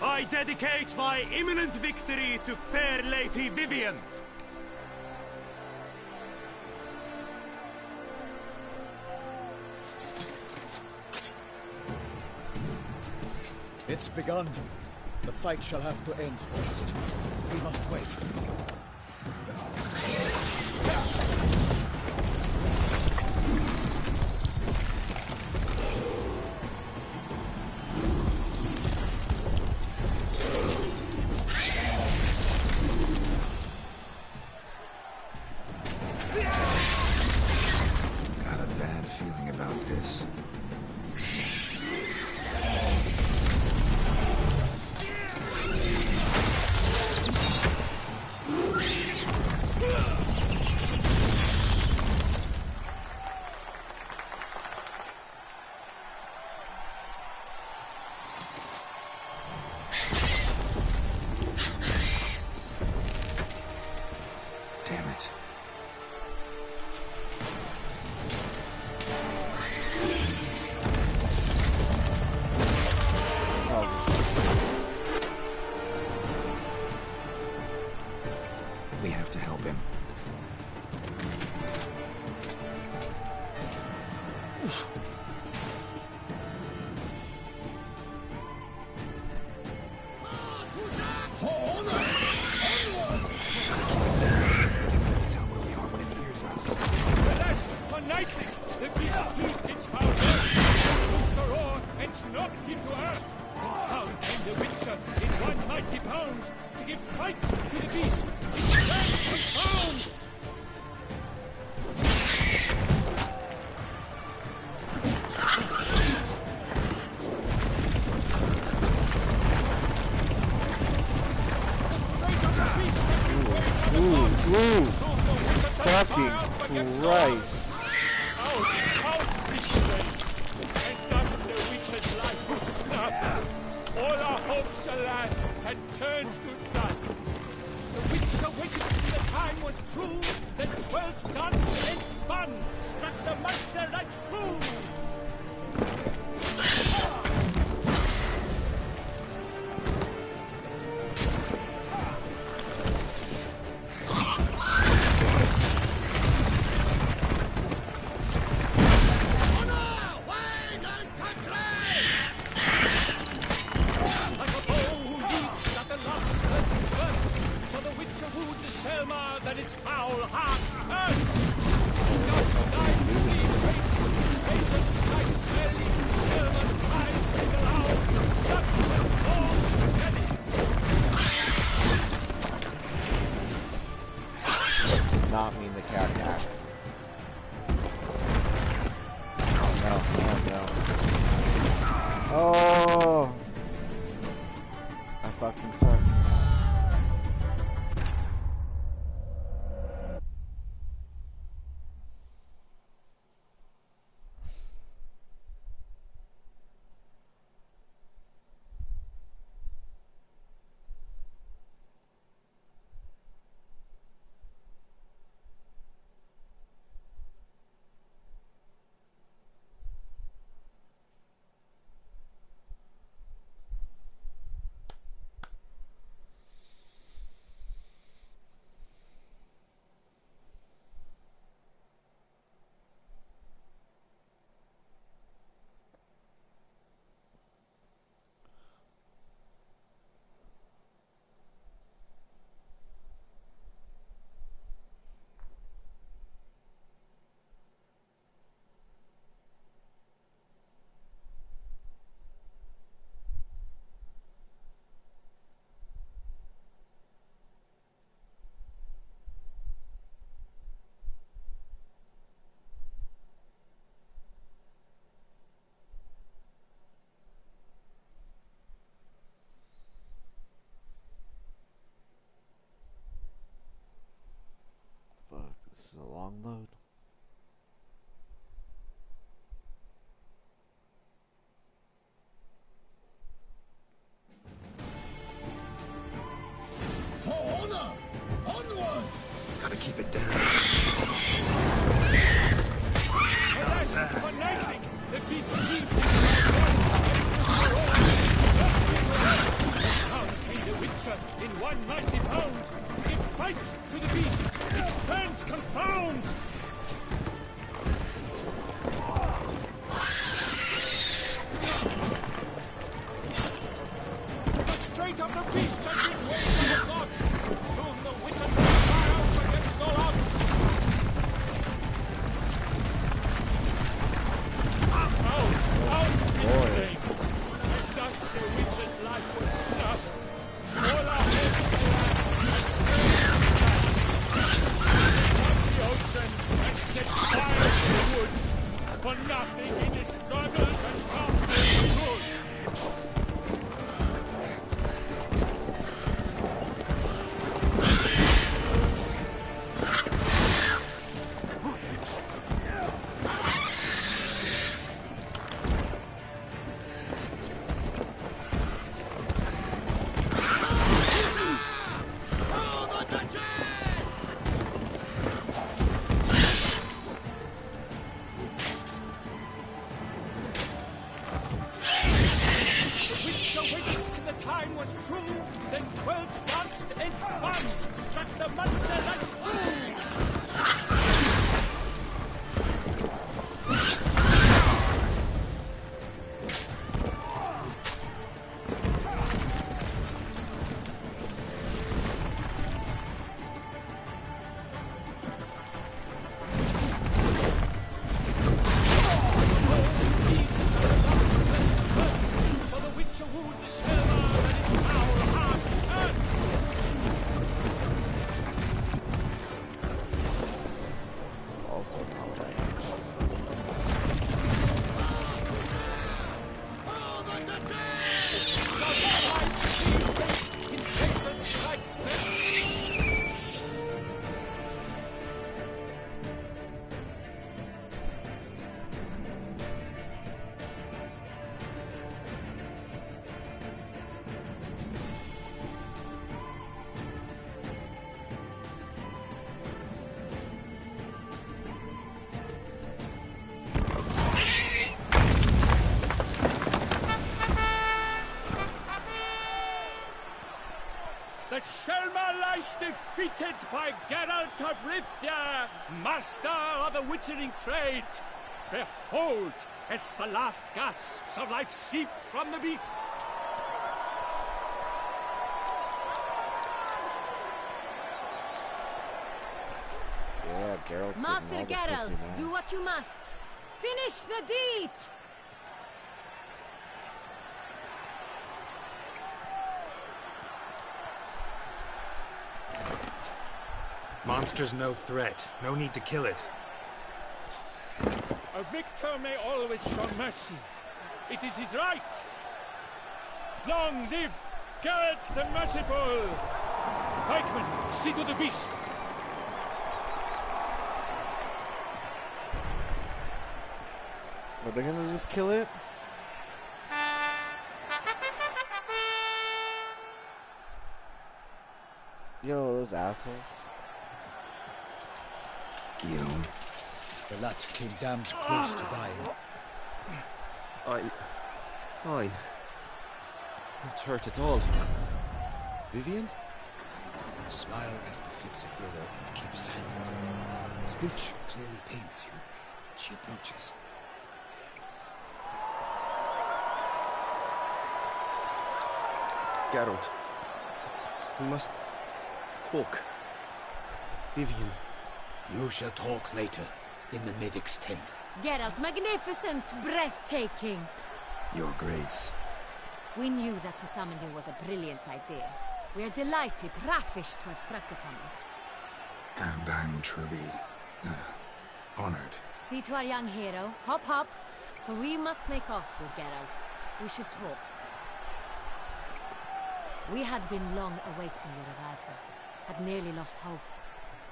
I dedicate my imminent victory to fair Lady Vivian. It's begun. The fight shall have to end first. We must wait. Got a bad feeling about this. Damn it. We have to help him. For honor! Alas, for Knightly, the beast peaked its foul birth, the roar, and knocked him to earth. Down came the Witcher in one mighty pound to give fight to the beast. That's confound! Fucking Christ. Out be slain, and thus the Witcher's life would snub. All our hopes, alas, had turned to dust. The Witcher waited till the time was true, then twirled danced and spun, struck the monster right through. Like a bow leaps at the last person's birth, so the Witcher wooed the Selma that its foul heart hurt. God's died to leave fate, his razor strikes merely, Selma's cries ring aloud, dust and falls together. Not mean the cat's axe. No, no, no. Oh! I fucking suck. This is a long load. For honor! Onward! Gotta keep it down. Alas, for nothing! The beast leaves Now came the Witcher in one mighty pound to give fight to the beast. Its plans confound! The straight of the beast has been raised on the gods. Soon the Witcher shall triumph against all odds. Out in the lane. And thus the Witcher's life was snuffed. All our hopes, alas, had the ocean and set fire to the wood. For nothing in this struggle can come to good. The Selma lies defeated by Geralt of Rivia, master of the witchering trade. Behold, as the last gasps of life seep from the beast. Yeah, Geralt's Master getting all the Geralt, pussy now. do what you must. Finish the deed! Monster's no threat. No need to kill it. A victor may always show mercy. It is his right. Long live Geralt the Merciful! Pikeman, see to the beast. Are they gonna just kill it? Yo, those assholes. Guillaume. The lad came damned close to dying. I'm fine. Not hurt at all. Vivian? Smile as befits a hero and keep silent. Speech clearly pains you. She approaches. Geralt. We must talk. Vivian. You shall talk later, in the medic's tent. Geralt, magnificent, breathtaking. Your Grace. We knew that to summon you was a brilliant idea. We are delighted, ravished to have struck upon it. And I'm truly, honored. See to our young hero. Hop, hop. For we must make off with Geralt. We should talk. We had been long awaiting your arrival. Had nearly lost hope.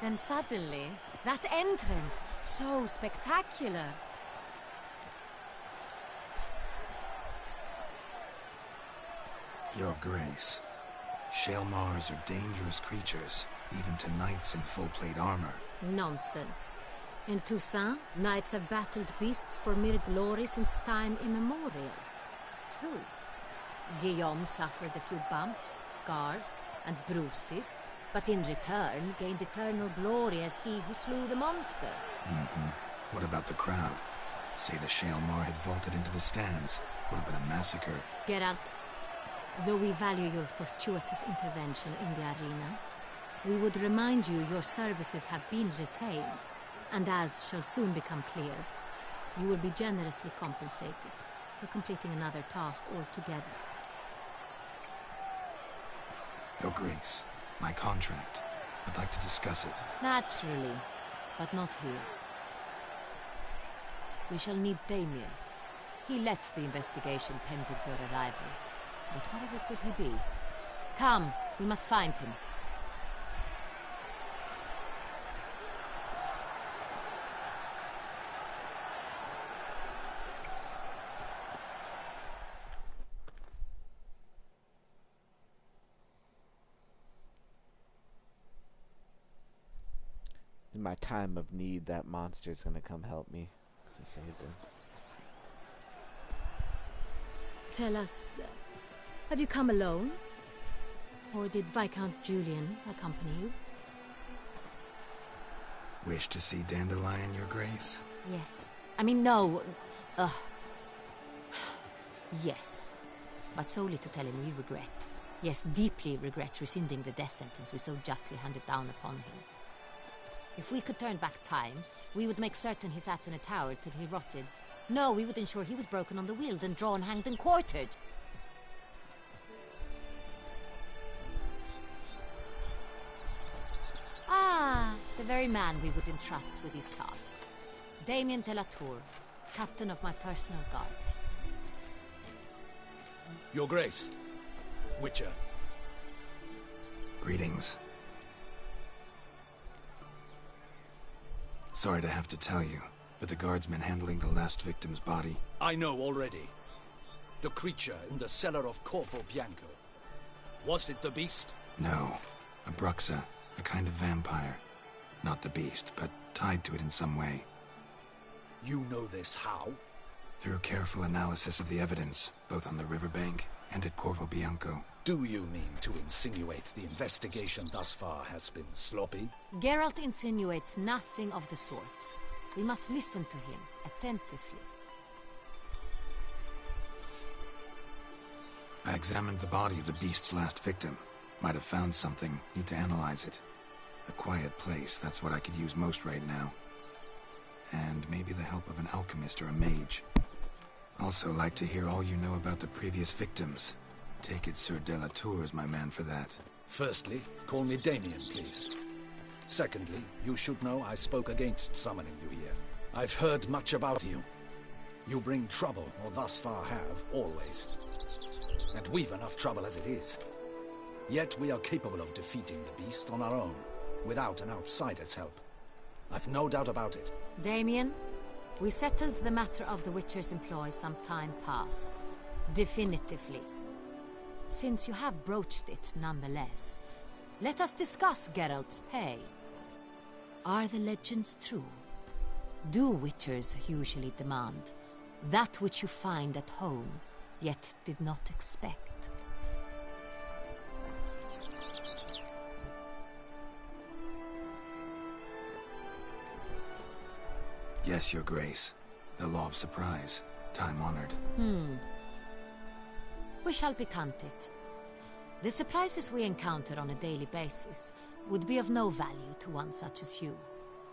Then suddenly, that entrance, so spectacular. Your Grace, Shaelmars are dangerous creatures, even to knights in full plate armor. Nonsense. In Toussaint, knights have battled beasts for mere glory since time immemorial. True. Guillaume suffered a few bumps, scars, and bruises, but in return gained eternal glory as he who slew the monster. What about the crowd? Say the Shaelmar had vaulted into the stands. Would have been a massacre. Geralt, though we value your fortuitous intervention in the arena, we would remind you your services have been retained, and as shall soon become clear, you will be generously compensated for completing another task altogether. Your Grace, my contract. I'd like to discuss it. Naturally, but not here. We shall need Damien. He led the investigation pending your arrival. But whatever could he be? Come, we must find him. In my time of need, that monster's gonna come help me, because I saved him. Tell us, have you come alone? Or did Viscount Julian accompany you? Wish to see Dandelion, Your Grace? Yes. I mean, no. Yes. But solely to tell him we regret. Yes, deeply regret rescinding the death sentence we so justly handed down upon him. If we could turn back time, we would make certain he sat in a tower till he rotted. No, we would ensure he was broken on the wheel, then drawn, hanged, and quartered. Ah, the very man we would entrust with these tasks. Damien de la Tour, captain of my personal guard. Your Grace, Witcher. Greetings. Sorry to have to tell you, but the guardsmen handling the last victim's body... I know already. The creature in the cellar of Corvo Bianco. Was it the beast? No. A Bruxa, a kind of vampire. Not the beast, but tied to it in some way. You know this how? Through careful analysis of the evidence, both on the riverbank and at Corvo Bianco. Do you mean to insinuate the investigation thus far has been sloppy? Geralt insinuates nothing of the sort. We must listen to him attentively. I examined the body of the beast's last victim. Might have found something. Need to analyze it. A quiet place, that's what I could use most right now. And maybe the help of an alchemist or a mage. Also like to hear all you know about the previous victims. Take it Sir de la Tour is my man for that. Firstly, call me Damien, please. Secondly, you should know I spoke against summoning you here. I've heard much about you. You bring trouble, or thus far have, always. And we've enough trouble as it is. Yet we are capable of defeating the beast on our own, without an outsider's help. I've no doubt about it. Damien, we settled the matter of the Witcher's employ some time past. Definitively. Since you have broached it nonetheless, let us discuss Geralt's pay. Are the legends true? Do Witchers usually demand that which you find at home, yet did not expect? Yes, Your Grace. The law of surprise. Time-honored. We shall becant it. The surprises we encounter on a daily basis would be of no value to one such as you.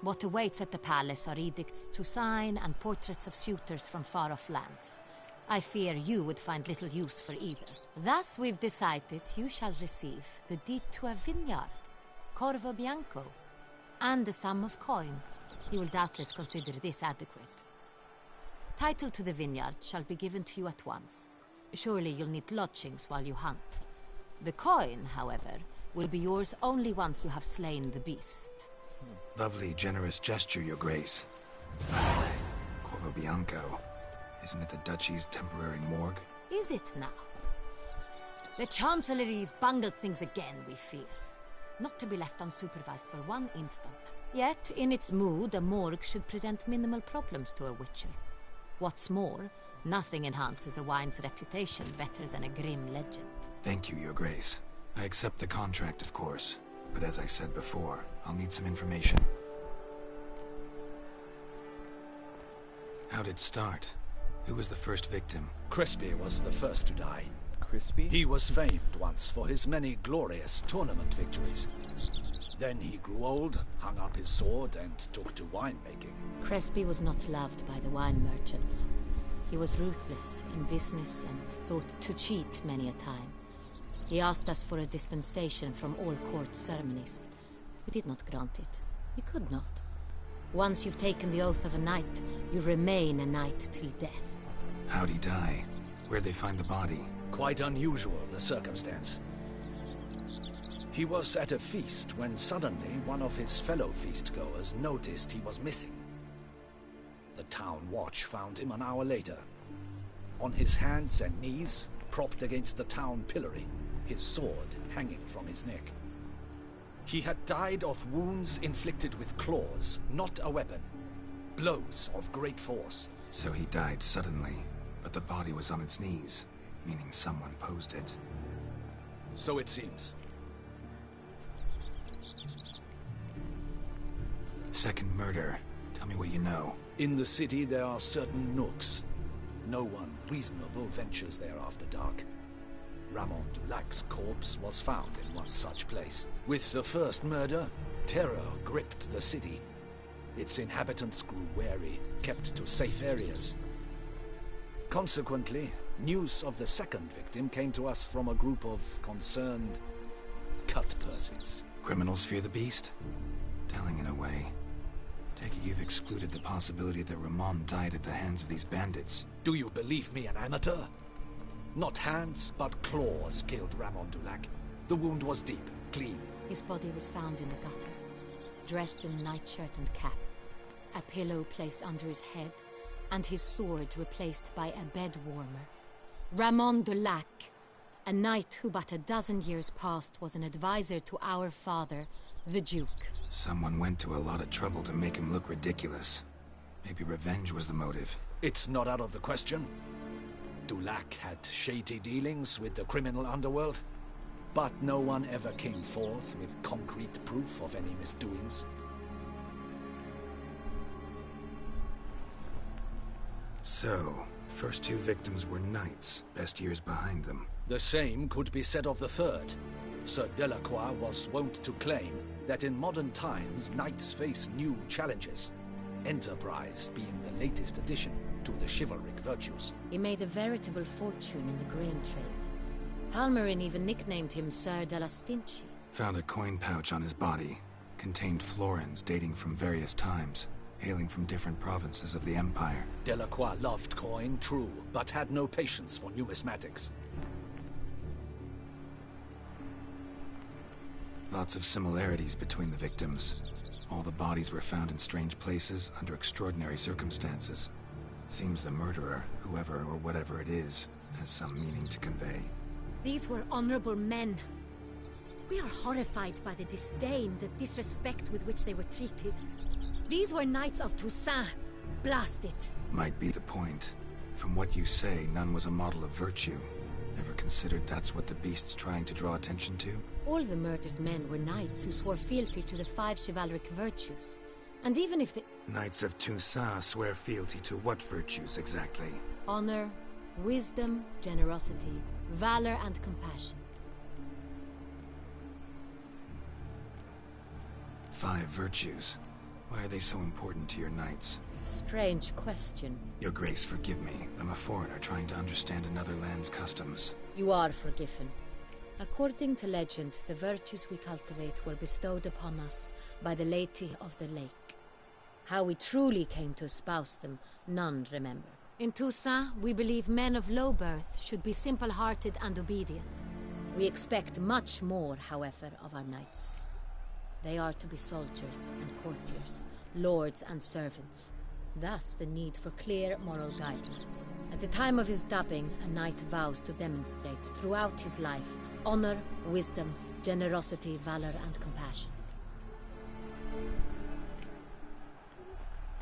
What awaits at the palace are edicts to sign and portraits of suitors from far-off lands. I fear you would find little use for either. Thus we've decided you shall receive the deed to a vineyard, Corvo Bianco, and a sum of coin. You will doubtless consider this adequate. Title to the vineyard shall be given to you at once. Surely you'll need lodgings while you hunt. The coin, however, will be yours only once you have slain the beast. Lovely, generous gesture, Your Grace. Corvo Bianco. Isn't it the Duchy's temporary morgue? Is it now? The Chancellery's bungled things again, we fear. Not to be left unsupervised for one instant. Yet, in its mood, a morgue should present minimal problems to a Witcher. What's more, nothing enhances a wine's reputation better than a grim legend. Thank you, Your Grace. I accept the contract, of course. But as I said before, I'll need some information. How'd it start? Who was the first victim? Crespi was the first to die. Crispy? He was famed once for his many glorious tournament victories. Then he grew old, hung up his sword, and took to winemaking. Crespi was not loved by the wine merchants. He was ruthless in business and thought to cheat many a time. He asked us for a dispensation from all court ceremonies. We did not grant it. We could not. Once you've taken the oath of a knight, you remain a knight till death. How'd he die? Where'd they find the body? Quite unusual, the circumstance. He was at a feast when suddenly one of his fellow feastgoers noticed he was missing. The town watch found him an hour later. On his hands and knees, propped against the town pillory, his sword hanging from his neck. He had died of wounds inflicted with claws, not a weapon. Blows of great force. So he died suddenly, but the body was on its knees, meaning someone posed it. So it seems. Second murder. Tell me what you know. In the city there are certain nooks. No one reasonable ventures there after dark. Ramon Dulac's corpse was found in one such place. With the first murder, terror gripped the city. Its inhabitants grew wary, kept to safe areas. Consequently, news of the second victim came to us from a group of concerned cut-purses. Criminals fear the beast? Telling in a way. Take it you've excluded the possibility that Ramon died at the hands of these bandits. Do you believe me an amateur? Not hands, but claws killed Ramon Dulac. The wound was deep, clean. His body was found in the gutter, dressed in nightshirt and cap, a pillow placed under his head, and his sword replaced by a bed warmer. Ramon Dulac, a knight who but a dozen years past was an advisor to our father, the Duke. Someone went to a lot of trouble to make him look ridiculous. Maybe revenge was the motive. It's not out of the question. Dulac had shady dealings with the criminal underworld, but no one ever came forth with concrete proof of any misdoings. So, first two victims were knights, best years behind them. The same could be said of the third. Sir Delacroix was wont to claim that in modern times knights face new challenges, enterprise being the latest addition to the chivalric virtues. He made a veritable fortune in the grain trade. Palmerin even nicknamed him Sir de la Stinchi. Found a coin pouch on his body. Contained florins dating from various times, hailing from different provinces of the Empire. Delacroix loved coin, true, but had no patience for numismatics. Lots of similarities between the victims. All the bodies were found in strange places under extraordinary circumstances. Seems the murderer, whoever or whatever it is, has some meaning to convey. These were honorable men. We are horrified by the disdain, the disrespect with which they were treated. These were knights of Toussaint. Blast it. Might be the point. From what you say, none was a model of virtue. Ever considered that's what the beast's trying to draw attention to? All the murdered men were knights who swore fealty to the 5 chivalric virtues. And even if the... Knights of Toussaint swear fealty to what virtues exactly? Honor, wisdom, generosity, valor, and compassion. 5 virtues. Why are they so important to your knights? Strange question. Your Grace, forgive me. I'm a foreigner trying to understand another land's customs. You are forgiven. According to legend, the virtues we cultivate were bestowed upon us by the Lady of the Lake. How we truly came to espouse them, none remember. In Toussaint, we believe men of low birth should be simple-hearted and obedient. We expect much more, however, of our knights. They are to be soldiers and courtiers, lords and servants. Thus the need for clear moral guidelines. At the time of his dubbing, a knight vows to demonstrate throughout his life honor, wisdom, generosity, valor, and compassion.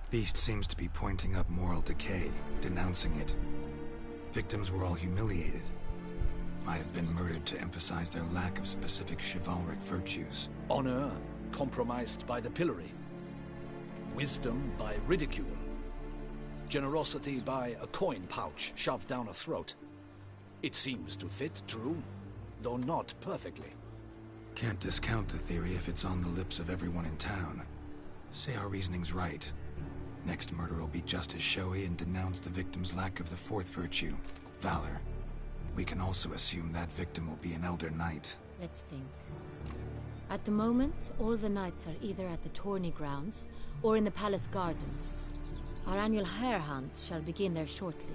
Beast seems to be pointing up moral decay, denouncing it. Victims were all humiliated. Might have been murdered to emphasize their lack of specific chivalric virtues. Honor compromised by the pillory. Wisdom by ridicule. Generosity by a coin pouch shoved down a throat. It seems to fit, true, though not perfectly. Can't discount the theory if it's on the lips of everyone in town. Say our reasoning's right. Next murder will be just as showy and denounce the victim's lack of the fourth virtue, valor. We can also assume that victim will be an elder knight. Let's think. At the moment, all the knights are either at the tourney grounds or in the palace gardens. Our annual hare hunt shall begin there shortly.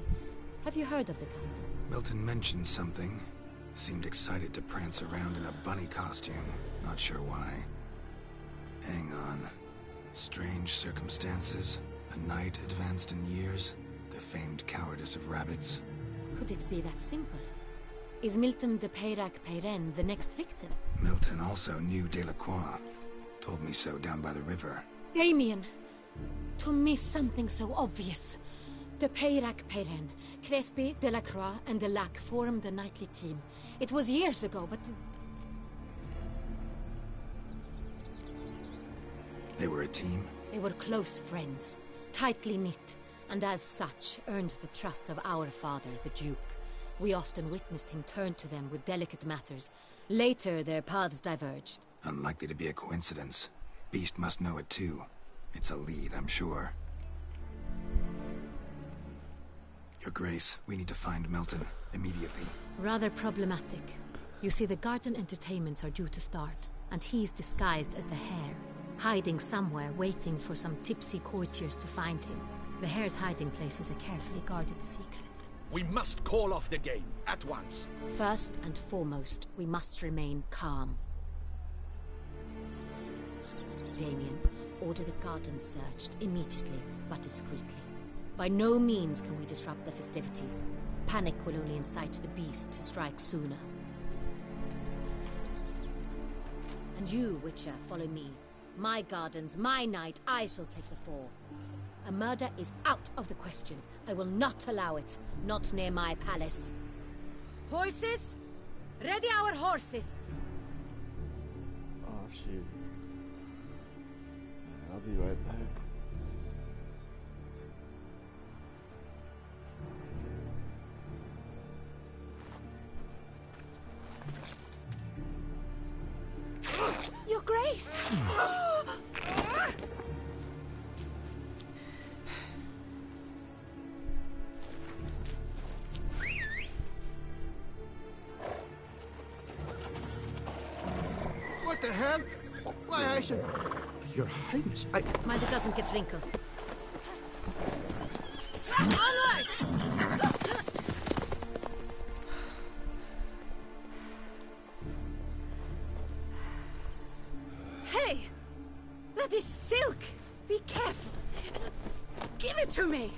Have you heard of the custom? Milton mentioned something. Seemed excited to prance around in a bunny costume. Not sure why. Hang on. Strange circumstances. A knight advanced in years. The famed cowardice of rabbits. Could it be that simple? Is Milton de Peyrac-Peyren the next victim? Milton also knew Delacroix. Told me so down by the river. Damien! To miss something so obvious. De Peyrac-Peyren, Crespi, Delacroix, and Delac formed a knightly team. It was years ago, but... They were a team? They were close friends, tightly knit, and as such earned the trust of our father, the Duke. We often witnessed him turn to them with delicate matters. Later, their paths diverged. Unlikely to be a coincidence. Beast must know it too. It's a lead, I'm sure. Your Grace, we need to find Milton, immediately. Rather problematic. You see, the garden entertainments are due to start, and he's disguised as the hare, hiding somewhere, waiting for some tipsy courtiers to find him. The hare's hiding place is a carefully guarded secret. We must call off the game, at once. First and foremost, we must remain calm. Damien, order the garden searched immediately, but discreetly. By no means can we disrupt the festivities. Panic will only incite the beast to strike sooner. And you, Witcher, follow me. My gardens, my night, I shall take the fall. A murder is out of the question. I will not allow it. Not near my palace. Horses? Ready our horses! Oh, shoot. I'll be right back. Your Grace! What the hell? Why, I should... Your Highness, Mind it doesn't get wrinkled. Onward! Hey! That is silk! Be careful! Give it to me!